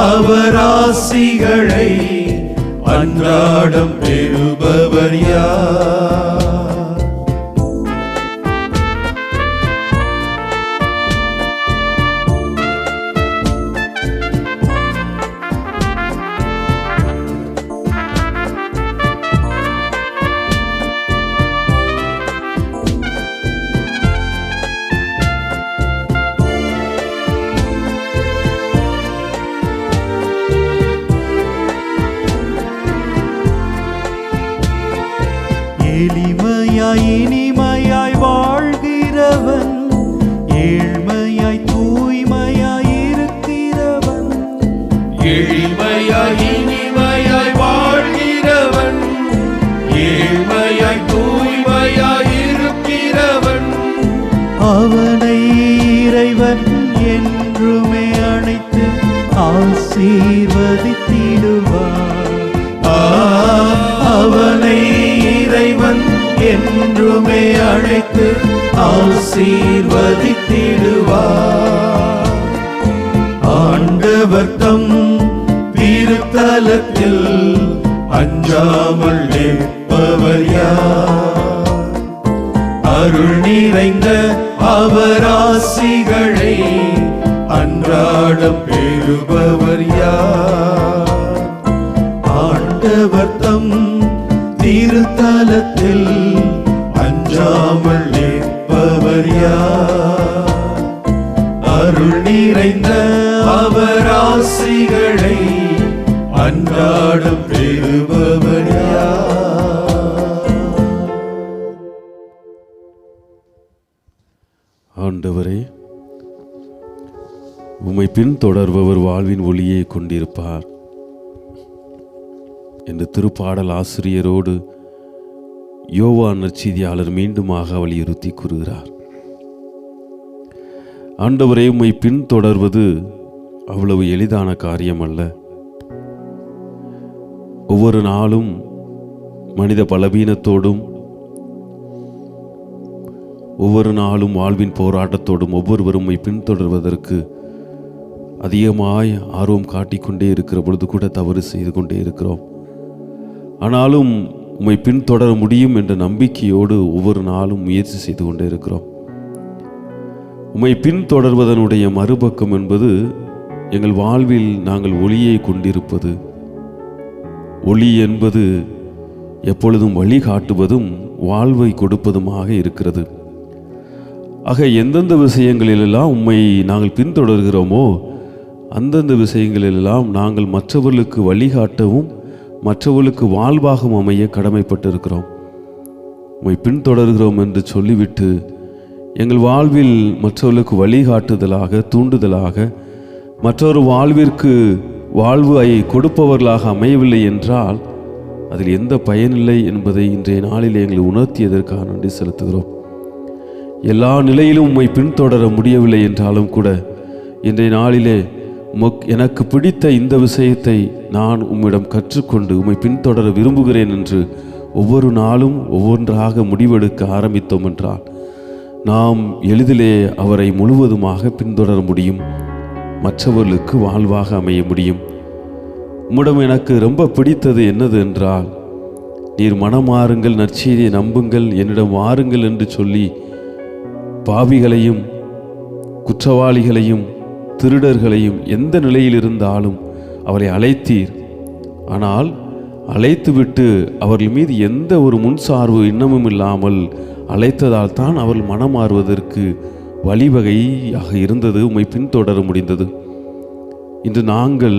Speaker 1: அவர் ஆசிகளை அன்றாடம் பெறுபவர் யார்?
Speaker 4: எளிமையாய் இனிமையாய் வாழ்கிறவன், ஏழ்மையாய் தூய்மையாய் இருக்கிறவன்.
Speaker 1: எளிமையாய் இனிமையாய் வாழ்கிறவன், ஏழ்மையாய் தூய்மையாய் இருக்கிறவன்.
Speaker 4: அவனை இறைவன் என்றுமே அழைத்து ஆசீர்வதித்திடுவார்.
Speaker 1: அவனை இறைவன் என்றுமே அழைத்து ஆசீர்வதித்திடுவார். ஆண்டவர் ஆண்டவர் தம் திருத்தலத்தில் அஞ்சாமல் நிற்பவர் யார்? அருள் நிறைந்த அவர் ஆசிகளை அன்றாடம் பெறுபவர் யார்? ஆண்டவர் தம் திருத்தலத்தில் அஞ்சாமல் நிற்பவர் யார்? அருள் நிறைந்த அவர் ஆசிகளை அன்றாடம் பெறுபவர் யார்?
Speaker 5: ஆண்டவரே, உம்மை பின்தொடர்பவர் வாழ்வின் ஒளியை கொண்டிருப்பார் என்று திருப்பாடல் ஆசிரியரோடு யோவான் நற்செய்தியாளர் மீண்டுமாக வலியுறுத்தி கூறுகிறார். ஆண்டவரே, உம்மை பின்தொடர்வது அவ்வளவு எளிதான காரியம் அல்ல. ஒவ்வொரு நாளும் மனித பலவீனத்தோடும் ஒவ்வொரு நாளும் வாழ்வின் போராட்டத்தோடும் ஒவ்வொருவரும் உம்மை பின்தொடர்வதற்கு அதிகமாய் ஆர்வம் காட்டிக்கொண்டே இருக்கிற பொழுது கூட தவறு செய்து கொண்டே இருக்கிறோம். ஆனாலும் உம்மை பின்தொடர முடியும் என்ற நம்பிக்கையோடு ஒவ்வொரு நாளும் முயற்சி செய்து கொண்டே இருக்கிறோம். உம்மை பின்தொடர்வதனுடைய மறுபக்கம் என்பது எங்கள் வாழ்வில் நாங்கள் ஒளியை கொண்டிருப்பது. ஒளி என்பது எப்பொழுதும் வழிகாட்டுவதும் வாழ்வை கொடுப்பதுமாக இருக்கிறது. ஆக எந்தெந்த விஷயங்களிலெல்லாம் உம்மை நாங்கள் பின்தொடர்கிறோமோ அந்தந்த விஷயங்களிலெல்லாம் நாங்கள் மற்றவர்களுக்கு வழிகாட்டவும் மற்றவர்களுக்கு வாழ்வாகவும் அமைய கடமைப்பட்டிருக்கிறோம். உம்மை பின்தொடர்கிறோம் என்று சொல்லிவிட்டு எங்கள் வாழ்வில் மற்றவர்களுக்கு வழிகாட்டுதலாக தூண்டுதலாக மற்றொரு வாழ்விற்கு வாழ்வை கொடுப்பவர்களாக அமையவில்லை என்றால் அதில் எந்த பயனில்லை என்பதை இன்றைய நாளில் எங்களை உணர்த்தியதற்காக நன்றி செலுத்துகிறோம். எல்லா நிலையிலும் உம்மை பின்தொடர முடியவில்லை என்றாலும் கூட இன்றைய நாளிலே எனக்கு பிடித்த இந்த விஷயத்தை நான் உம்மிடம் கற்றுக்கொண்டு உம்மை பின்தொடர விரும்புகிறேன் என்று ஒவ்வொரு நாளும் ஒவ்வொன்றாக முடிவெடுக்க ஆரம்பித்தோம் என்றால் நாம் எளிதிலே அவரை முழுவதுமாக பின்தொடர முடியும், மற்றவர்களுக்கு வாழ்வாக அமைய முடியும். உம்மிடம் எனக்கு ரொம்ப பிடித்தது என்னது என்றால், நீர் மனமாறுங்கள், நற்செய்தியை நம்புங்கள், என்னிடம் வாருங்கள் என்று சொல்லி பாவிகளையும் குற்றவாளிகளையும் திருடர்களையும் எந்த நிலையில் இருந்தாலும் அவரை அழைத்தீர். ஆனால் அழைத்துவிட்டு அவர்கள் மீது எந்த ஒரு முன்சார்பு இன்னமும் இல்லாமல் அழைத்ததால் தான் அவர்கள் மனமாறுவதற்கு வழிவகையாக இருந்தது, உம்மை பின்தொடர முடிந்தது. இன்று நாங்கள்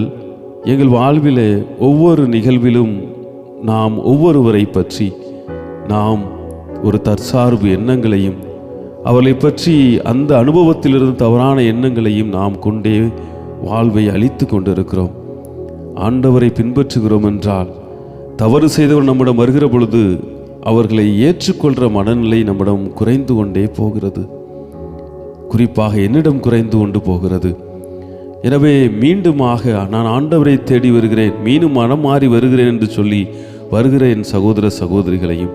Speaker 5: எங்கள் வாழ்விலே ஒவ்வொரு நிகழ்விலும் நாம் ஒவ்வொருவரை பற்றி நாம் ஒரு தற்சார்பு எண்ணங்களையும் அவளை பற்றி அந்த அனுபவத்திலிருந்து தவறான எண்ணங்களையும் நாம் கொண்டே வாழ்வை அழித்து கொண்டிருக்கிறோம். ஆண்டவரை பின்பற்றுகிறோம் என்றால் தவறு செய்தவர் நம்மிடம் வருகிற பொழுது அவர்களை ஏற்றுக்கொள்கிற மனநிலை நம்மிடம் குறைந்து கொண்டே போகிறது. குறிப்பாக என்னிடம் குறைந்து கொண்டு போகிறது. எனவே மீண்டுமாக நான் ஆண்டவரை தேடி வருகிறேன், மீண்டும் மனம் மாறி வருகிறேன் என்று சொல்லி வருகிற என் சகோதர சகோதரிகளையும்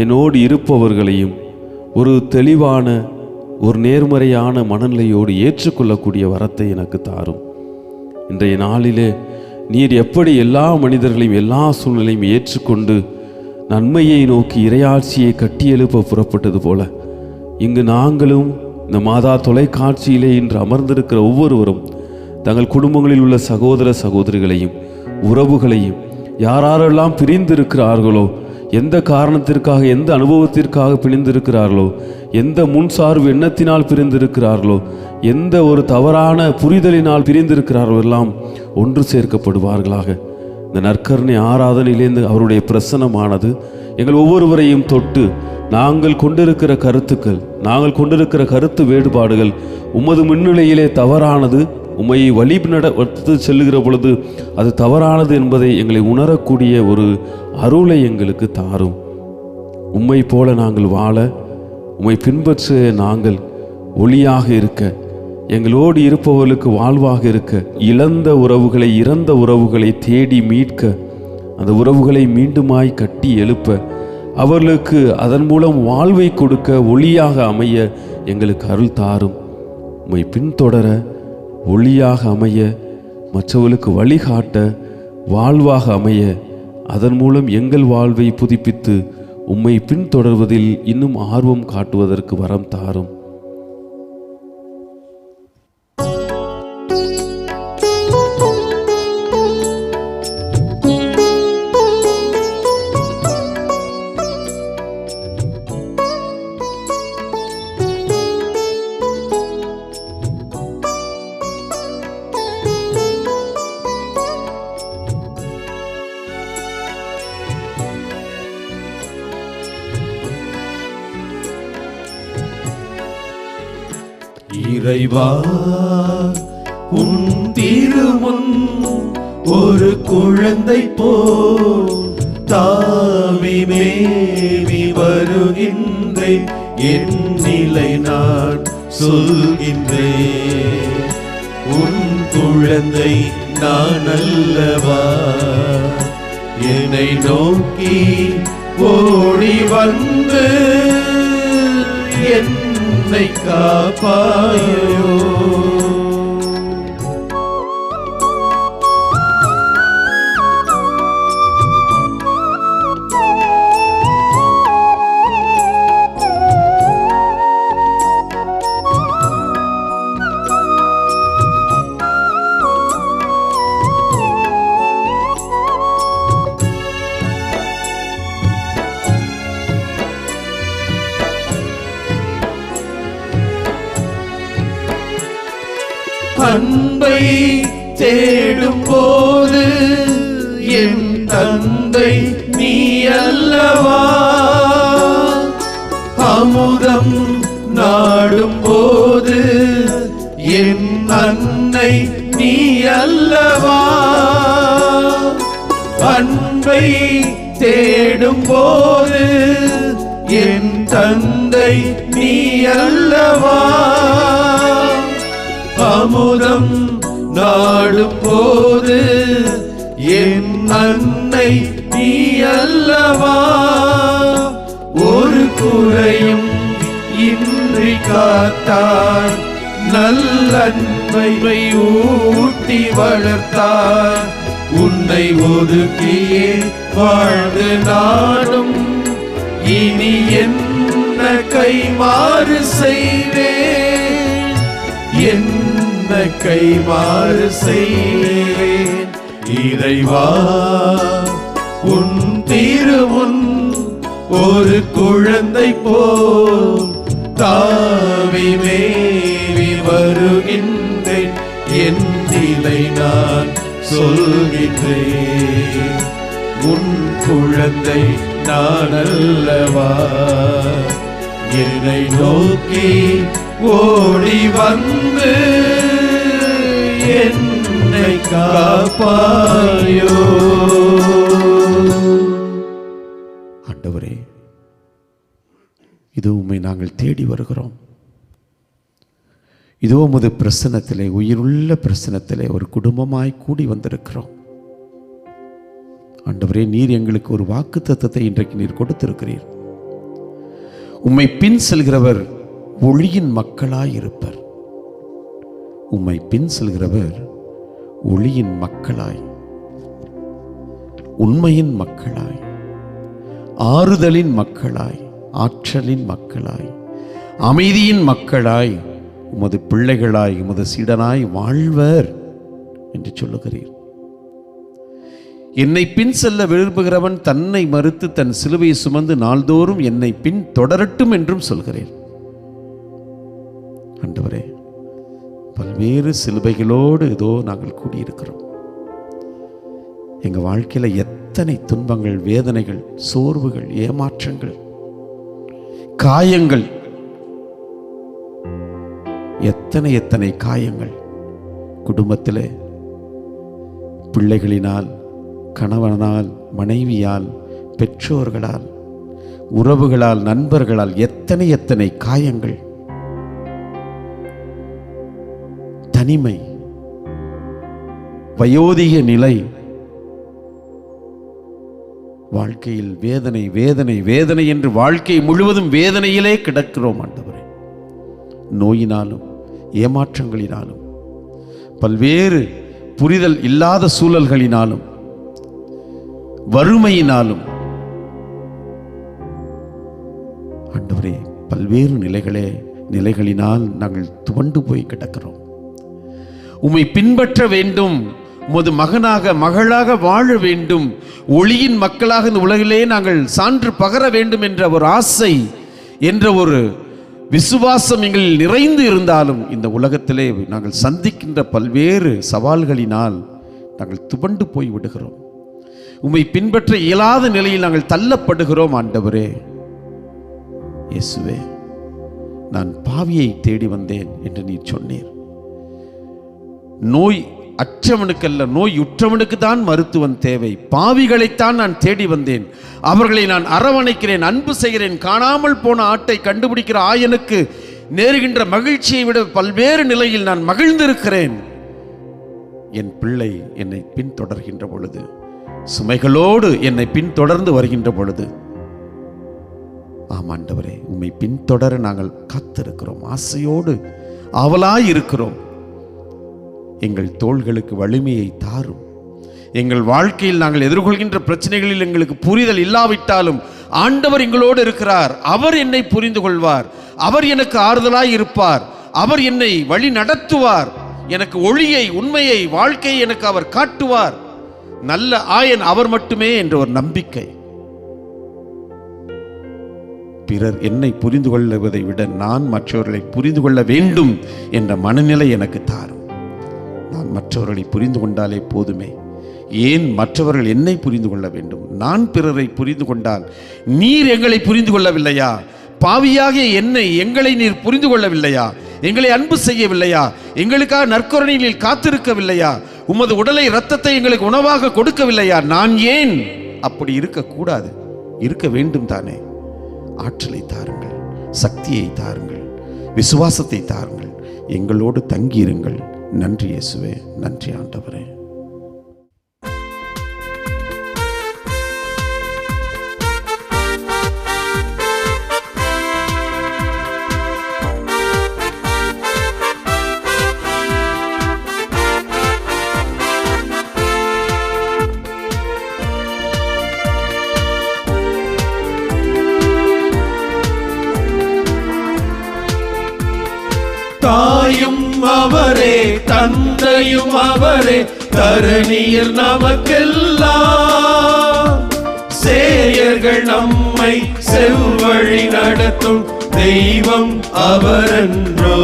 Speaker 5: என்னோடு இருப்பவர்களையும் ஒரு தெளிவான ஒரு நேர்மறையான மனநிலையோடு ஏற்றுக்கொள்ளக்கூடிய வரத்தை எனக்கு தாரும். இன்றைய நாளிலே நீர் எப்படி எல்லா மனிதர்களையும் எல்லா சூழ்நிலையும் ஏற்றுக்கொண்டு நன்மையை நோக்கி இறையாட்சியை கட்டியெழுப்ப புறப்பட்டது போல இங்கு நாங்களும் இந்த மாதா தொலைக்காட்சியிலே இன்று அமர்ந்திருக்கிற ஒவ்வொருவரும் தங்கள் குடும்பங்களில் உள்ள சகோதர சகோதரிகளையும் உறவுகளையும் யாரெல்லாம் பிரிந்திருக்கிறார்களோ, எந்த காரணத்திற்காக எந்த அனுபவத்திற்காக பிரிந்திருக்கிறார்களோ, எந்த முன்சார்பு எண்ணத்தினால் பிரிந்திருக்கிறார்களோ, எந்த ஒரு தவறான புரிதலினால் பிரிந்திருக்கிறார்களோ எல்லாம் ஒன்று சேர்க்கப்படுவார்களாக. இந்த நற்கருணை ஆராதனையிலேருந்து அவருடைய பிரசன்னமானது எங்கள் ஒவ்வொருவரையும் தொட்டு நாங்கள் கொண்டிருக்கிற கருத்துக்கள், நாங்கள் கொண்டிருக்கிற கருத்து வேறுபாடுகள் உமது முன்னிலையிலே தவறானது, உம்மை வழி நடத்து செல்லுகிற பொழுது அது தவறானது என்பதை எங்களை உணரக்கூடிய ஒரு அருளை எங்களுக்கு தாரும். உம்மை போல நாங்கள் வாழ, உம்மை பின்பற்ற நாங்கள் ஒளியாக இருக்க, எங்களோடு இருப்பவர்களுக்கு வாழ்வாக இருக்க, இழந்த உறவுகளை இறந்த உறவுகளை தேடி மீட்க, அந்த உறவுகளை மீண்டுமாய் கட்டி எழுப்ப, அவர்களுக்கு அதன் மூலம் வாழ்வை கொடுக்க, ஒளியாக அமைய எங்களுக்கு அருள் தாரும். உம்மை பின்தொடர, ஒளியாக அமைய, மற்றவர்களுக்கு வழிகாட்ட வாழ்வாக அமைய, அதன் மூலம் எங்கள் வாழ்வை புதுப்பித்து உம்மை பின்தொடர்வதில் இன்னும் ஆர்வம் காட்டுவதற்கு வரம் தாரும்.
Speaker 1: இறைவா, உன் திருமுன் ஒரு குழந்தை போல் தாவி மேவி வருகின்றேன். என் நிலை நான் சொல்கின்றேன். உன் குழந்தை நான் அல்லவா? என்னை நோக்கி ஓடி வந்து என்னை காப்பாயோ. அன்பை தேடும் போது என் தந்தை நீ அல்லவா? அமுதம் நாடும் போது என் அன்னை நீ அல்லவா? அன்பை தேடும் போது என் தந்தை நீ அல்லவா? அமுதம் நாடும் போது என் அன்னை நீ அல்லவா? ஒரு குறையும் இன்றி காத்தாய், நல்லன்பை ஊட்டி வளர்த்தாய். உன்னை ஒதுக்கியே வாழ்ந்து நாடும் இனி என்ன கைமாறு செய்வேன்? என்ன கைமாறு செய்வேன்? இறைவா, உன் திருமுன் ஒரு குழந்தை போல் தாவி மேவி வருகின்றேன். என் நிலை நான் சொல்கின்றேன். உன் குழந்தை நான் அல்லவா? என்னை நோக்கி ஓடி வந்து என்னை காப்பாயோ.
Speaker 6: ஆண்டவரே, இது உம்மை நாங்கள் தேடி வருகிறோம். இதோ உமது பிரசன்னத்திலே, உயிருள்ள பிரசன்னத்திலே ஒரு குடும்பமாய் கூடி வந்திருக்கிறோம். ஆண்டவரே, நீர் எங்களுக்கு ஒரு வாக்குத்தத்தத்தை இன்றைக்கு நீர் கொடுத்திருக்கிறீர். உம்மை பின் செல்கிறவர் ஒளியின் மக்களாய் இருப்பர். உம்மை பின் செல்கிறவர் ஒளியின் மக்களாய், உண்மையின் மக்களாய், ஆறுதலின் மக்களாய், ஆற்றலின் மக்களாய், அமைதியின் மக்களாய், உமது பிள்ளைகளாய், உமது சீடனாய் வாழ்வர் என்று சொல்லுகிறீர். என்னை பின் செல்ல விரும்புகிறவன் தன்னை மறுத்து தன் சிலுவையை சுமந்து நாள்தோறும் என்னை பின் தொடரட்டும் என்றும் சொல்கிறேன். ஆண்டவரே, பல்வேறு சிலுவைகளோடு இதோ நாங்கள் கூடியிருக்கிறோம். எங்கள் வாழ்க்கையில் எத்தனை துன்பங்கள், வேதனைகள், சோர்வுகள், ஏமாற்றங்கள், காயங்கள், எத்தனை எத்தனை காயங்கள் குடும்பத்திலே பிள்ளைகளினால், கணவனால், மனைவியால், பெற்றோர்களால், உறவுகளால், நண்பர்களால் எத்தனை எத்தனை காயங்கள், தனிமை, வயோதிக நிலை, வாழ்க்கையில் வேதனை வேதனை வேதனை என்று வாழ்க்கை முழுவதும் வேதனையிலே கிடக்கிறோம். ஆண்டவரே, நோயினாலும் ஏமாற்றங்களினாலும் பல்வேறு புரிதல் இல்லாத சூழல்களினாலும் வறுமையினாலும் ஆண்டவரே பல்வேறு நிலைகளினால் நாங்கள் துவண்டு போய் கிடக்கிறோம். உம்மை பின்பற்ற வேண்டும், உமது மகனாக மகளாக வாழ வேண்டும், ஒளியின் மக்களாக இந்த உலகிலே நாங்கள் சான்று பகர வேண்டும் என்ற ஒரு ஆசை என்ற ஒரு விசுவாசம் எங்களில் நிறைந்து இருந்தாலும் இந்த உலகத்திலே நாங்கள் சந்திக்கின்ற பல்வேறு சவால்களினால் நாங்கள் துவண்டு போய் விடுகிறோம். உம்மை பின்பற்ற இயலாத நிலையில் நாங்கள் தள்ளப்படுகிறோம். ஆண்டவரே இயேசுவே, நான் பாவியை தேடி வந்தேன் என்று நீர் சொன்னீர். நோய் அற்றவனுக்கல்ல, நோய் உற்றவனுக்கு தான் மருத்துவன் தேவை. பாவிகளைத்தான் நான் தேடி வந்தேன், அவர்களை நான் அரவணைக்கிறேன், அன்பு செய்கிறேன். காணாமல் போன ஆட்டை கண்டுபிடிக்கிற ஆயனுக்கு நேருகின்ற மகிழ்ச்சியை விட பல்வேறு நிலையில் நான் மகிழ்ந்திருக்கிறேன். என் பிள்ளை என்னை பின்தொடர்கின்ற பொழுது, சுமைகளோடு என்னை பின்தொடர்ந்து வருகின்ற பொழுது, ஆமாண்டவரே உம்மை பின்தொடர நாங்கள் காத்திருக்கிறோம், ஆசையோடு ஆவலாய் இருக்கிறோம். எங்கள் தோள்களுக்கு வலிமையை தாரும். எங்கள் வாழ்க்கையில் நாங்கள் எதிர்கொள்கின்ற பிரச்சனைகளில் எங்களுக்கு புரிதல் இல்லாவிட்டாலும் ஆண்டவர் எங்களோடு இருக்கிறார். அவர் என்னை புரிந்து கொள்வார், அவர் எனக்கு ஆறுதலாய் இருப்பார், அவர் என்னை வழி நடத்துவார், எனக்கு ஒளியை உண்மையை வாழ்க்கையை எனக்கு அவர் காட்டுவார். நல்ல ஆயன் அவர் மட்டுமே என்ற ஒரு நம்பிக்கை. பிறர் என்னை புரிந்து கொள்வதை விட நான் மற்றவர்களை புரிந்து கொள்ள வேண்டும் என்ற மனநிலை எனக்கு தாரும். நான் மற்றவர்களை புரிந்து கொண்டாலே போதுமே, ஏன் மற்றவர்கள் என்னை புரிந்து கொள்ள வேண்டும்? நான் பிறரை புரிந்து கொண்டால், நீர் எங்களை புரிந்து கொள்ளவில்லையா? பாவியாகிய எங்களை நீர் புரிந்து கொள்ளவில்லையா? எங்களை அன்பு செய்யவில்லையா? எங்களுக்காக நற்கருணையில் காத்திருக்கவில்லையா? உமது உடலை இரத்தத்தை எங்களுக்கு உணவாக கொடுக்கவில்லையா? நான் ஏன் அப்படி இருக்கக்கூடாது? இருக்க வேண்டும் தானே. ஆற்றலை தாருங்கள், சக்தியை தாருங்கள், விசுவாசத்தை தாருங்கள், எங்களோடு தங்கியிருங்கள். நன்றி இயேசுவே, நன்றி ஆண்டவரே.
Speaker 1: தாயும் அவரே, தந்தையும் அவரே, தரணியில் நமக்கெல்லாம் சேயர்கள் நம்மை செவ்வழி நடத்தும் தெய்வம் அவரன்றோ.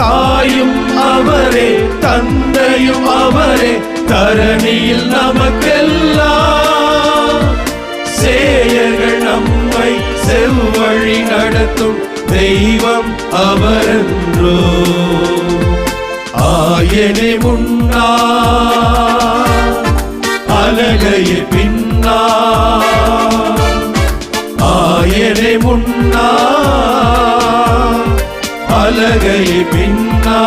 Speaker 1: தாயும் அவரே, தந்தையும் அவரே, தரணியில் நமக்கெல்லாம் சேயர்கள் நம்மை செவ்வழி நடத்தும் தெய்வம் அவரன்றோ. ஆயனே முன்னா, அலகையே பின்னா, ஆயனே முன்னா, அலகையே பின்னா,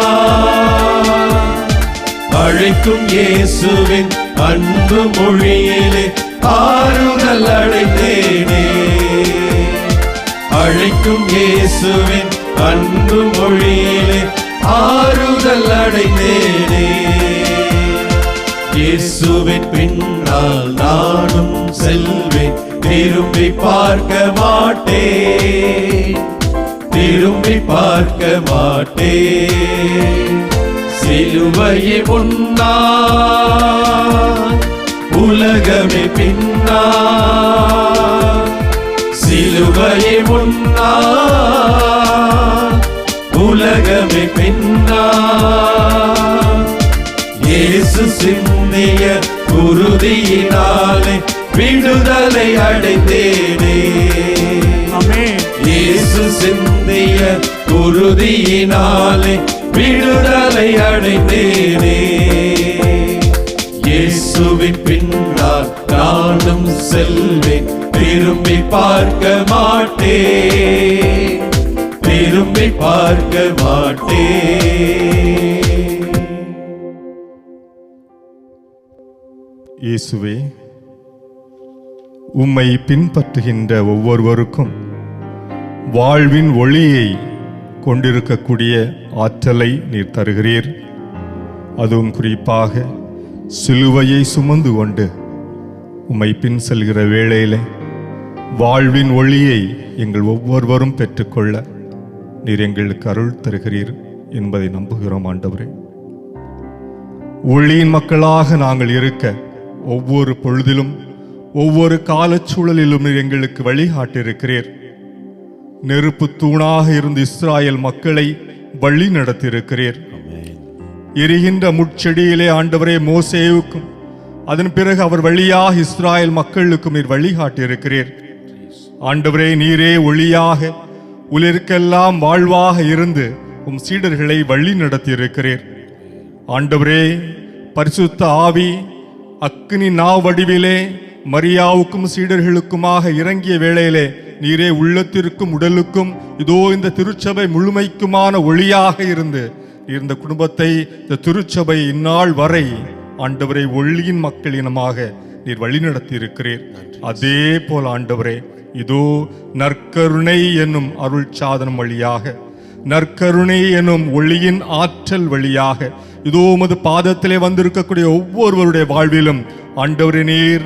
Speaker 1: அழைக்கும் இயேசுவின் அன்பு மொழியிலே ஆறுதல் அடைந்தேனே. அழைக்கும் இயேசுவின் அன்பு மொழியிலே ஆறுதல் அடைந்தேனே. இயேசுவின் பின்னால் நானும் செல்வேன், திரும்பி பார்க்க மாட்டேன், திரும்பி பார்க்க மாட்டேன். சிலுவையை முன்னா, உலகமே பின்னா, சிலுவையை முன்னா, உலகமே பின்னா. இயேசு சிந்திய குருதியினாலே விடுதலை அடைந்தேனே. இயேசு சிந்திய குருதியினாலே விடுதலை அடைந்தேனே. இயேசுவின் பின்னால் நானும் செல்வேன், திரும்பி பார்க்க மாட்டேன், திரும்பி பார்க்க மாட்டேன்.
Speaker 2: இயேசுவே, உம்மை பின்பற்றுகின்ற ஒவ்வொருவருக்கும் வாழ்வின் ஒளியை கொண்டிருக்கக்கூடிய ஆற்றலை நீர் தருகிறீர். அதுவும் குறிப்பாக சிலுவையை சுமந்து கொண்டு உம்மை பின் செல்கிற வேளையிலே வாழ்வின் ஒளியை எங்கள் ஒவ்வொருவரும் பெற்றுக்கொள்ள நீர் எங்களுக்கு அருள் தருகிறீர் என்பதை நம்புகிறோம் ஆண்டவரே. ஒளியின் மக்களாக நாங்கள் இருக்க ஒவ்வொரு பொழுதிலும் ஒவ்வொரு காலச்சூழலிலும் நீர் எங்களுக்கு வழிகாட்டியிருக்கிறீர். நெருப்பு தூணாக இருந்து இஸ்ராயல் மக்களை வழி நடத்தியிருக்கிறீர். எரிகின்ற முட்செடியிலே ஆண்டவரே மோசேவுக்கும் அதன் பிறகு அவர் வழியாக இஸ்ராயல் மக்களுக்கும் நீர் வழிகாட்டியிருக்கிறீர். ஆண்டவரே, நீரே ஒளியாக உலகெல்லாம் வாழ்வாக இருந்து உம் சீடர்களை வழி நடத்தியிருக்கிறீர். ஆண்டவரே, பரிசுத்த ஆவி அக்கினி நாவடிவிலே மரியாவுக்கும் சீடர்களுக்குமாக இறங்கிய வேளையிலே நீரே உள்ளத்திற்கும் உடலுக்கும் இதோ இந்த திருச்சபை முழுமைக்குமான ஒளியாக இருந்து இந்த குடும்பத்தை, இந்த திருச்சபை இந்நாள் வரை ஆண்டவரை ஒளியின் மக்களினமாக நீர் வழிநடத்தி இருக்கிறீர். அதே போல் ஆண்டவரே, இதோ நற்கருணை என்னும் அருள் சாதனம் வழியாக, நற்கருணை என்னும் ஒளியின் ஆற்றல் வழியாக இதோ உமது பாதத்திலே வந்திருக்கக்கூடிய ஒவ்வொருவருடைய வாழ்விலும் ஆண்டவரே நீர்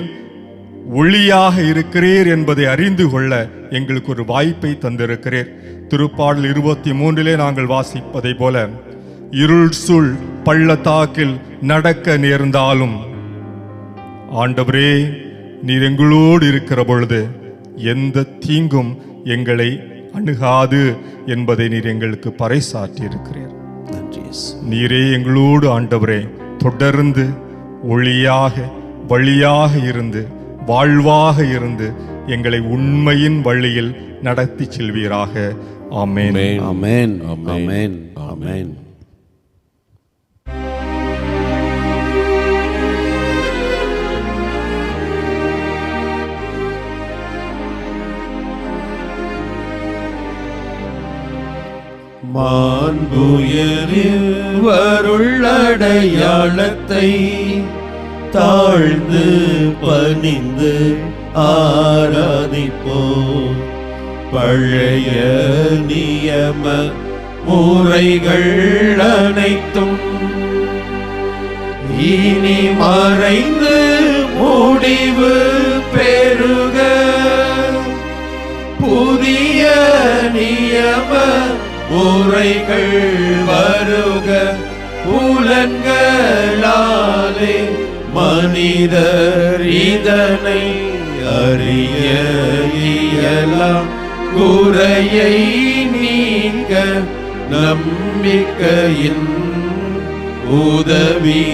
Speaker 2: ஒளியாக இருக்கிறீர் என்பதை அறிந்து கொள்ள எங்களுக்கு ஒரு வாய்ப்பை தந்திருக்கிறீர். திருப்பாடல் 23 நாங்கள் வாசிப்பதை போல, இருள் சூழ் பள்ளத்தாக்கில் நடக்க நேர்ந்தாலும் ஆண்டவரே நீர் எங்களோடு இருக்கிற பொழுது எந்த தீங்கும் எங்களை அணுகாது என்பதை நீர் எங்களுக்கு பறைசாற்றி இருக்கிறீர். நீரே எங்களோடு ஆண்டவரே தொடர்ந்து ஒளியாக வழியாக இருந்து வாழ்வாக இருந்து எங்களை உண்மையின் வழியில் நடத்தி செல்வீராக. ஆமென்.
Speaker 7: ஆமென். ஆமென். ஆமென்.
Speaker 1: மாண்புயரில் வருள்ளடையாளத்தை தாழ்ந்து பணிந்து ஆராதிப்போம். பழைய நியம முறைகள் அனைத்தும் இனி மறைந்து முடிவு பெறுக. புதிய நியம முறைகள் வருக. புலன்களாலே மனிதர் இதனை அறிய இயலாம். குறையை நீங்க நம்பிக்கையின் உதவி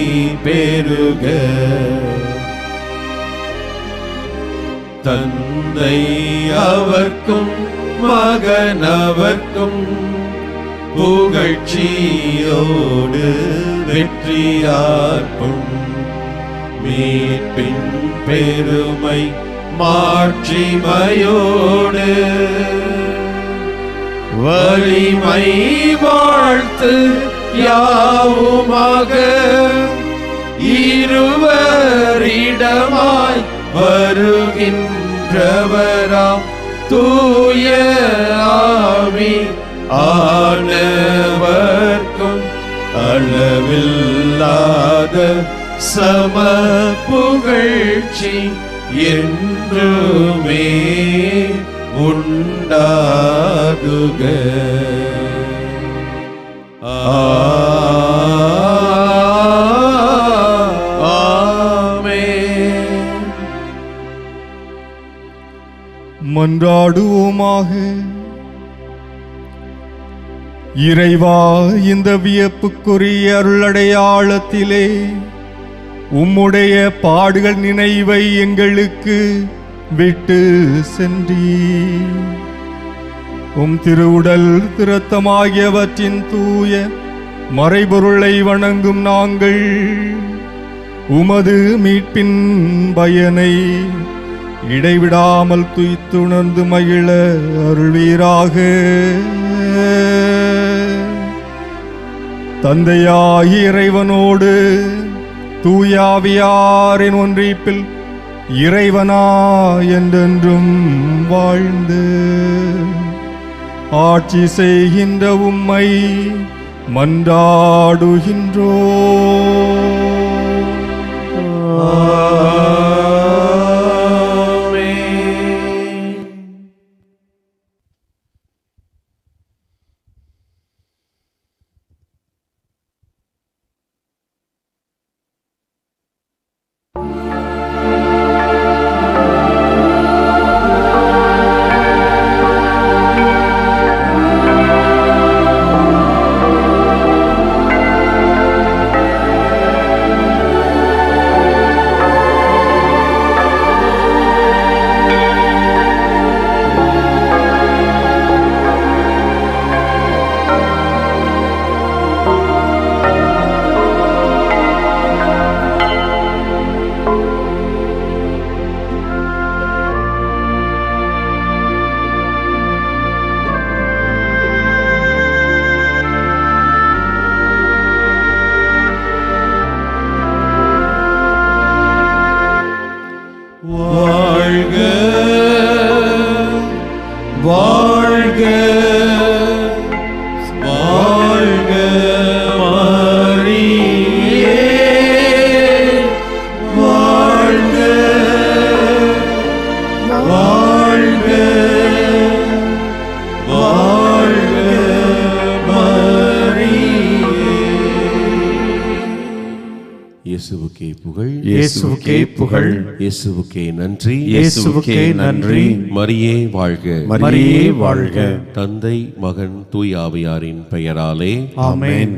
Speaker 1: பெறுக. தந்தை அவர்க்கும் மகன் அவர்க்கும் புகழ்ச்சியோடு வெற்றியார்க்கும் மீட்பின் பெருமை மாட்சிமையோடு வலிமை வாழ்த்து யாவுமாக இருவரிடமாய் வருகின்றவராம் தூய ஆவி ஆனவர்க்கும் அளவில்லாத சம புகழ்ச்சி என்றுமே உண்டாகுக. ஆமென்.
Speaker 2: மன்றாடுவோமாக. இறைவா, இந்த வியப்புக்குரிய அருளடையாளத்திலே உம்முடைய பாடுகள் நினைவை எங்களுக்கு விட்டு சென்றீர். உம் திருவுடல் இரத்தமாகியவற்றின் தூய மறைபொருளை வணங்கும் நாங்கள் உமது மீட்பின் பயனை இடைவிடாமல் துய்த்துணர்ந்து மகிழ அருள்வீராக. தந்தையாகிய இறைவனோடு தூயாவியாரின் ஒன்றிப்பில் இறைவனா என்றென்றும் வாழ்ந்து ஆட்சி செய்கின்ற உம்மை மன்றாடுகின்றோ.
Speaker 1: வாழ்க வாழ்க வாழ்க மரியே, வாழ்க வாழ்க வாழ்க மரியே.
Speaker 3: இயேசுவுக்கே புகழ்,
Speaker 1: இயேசுவுக்கே புகழ்,
Speaker 3: இயேசுவுக்கே நன்றி,
Speaker 1: இயேசுவுக்கே நன்றி.
Speaker 3: மரியே வாழ்க.
Speaker 1: மரியே வாழ்க.
Speaker 3: தந்தை மகன் தூய் ஆவியாரின் பெயராலே
Speaker 1: ஆமென்.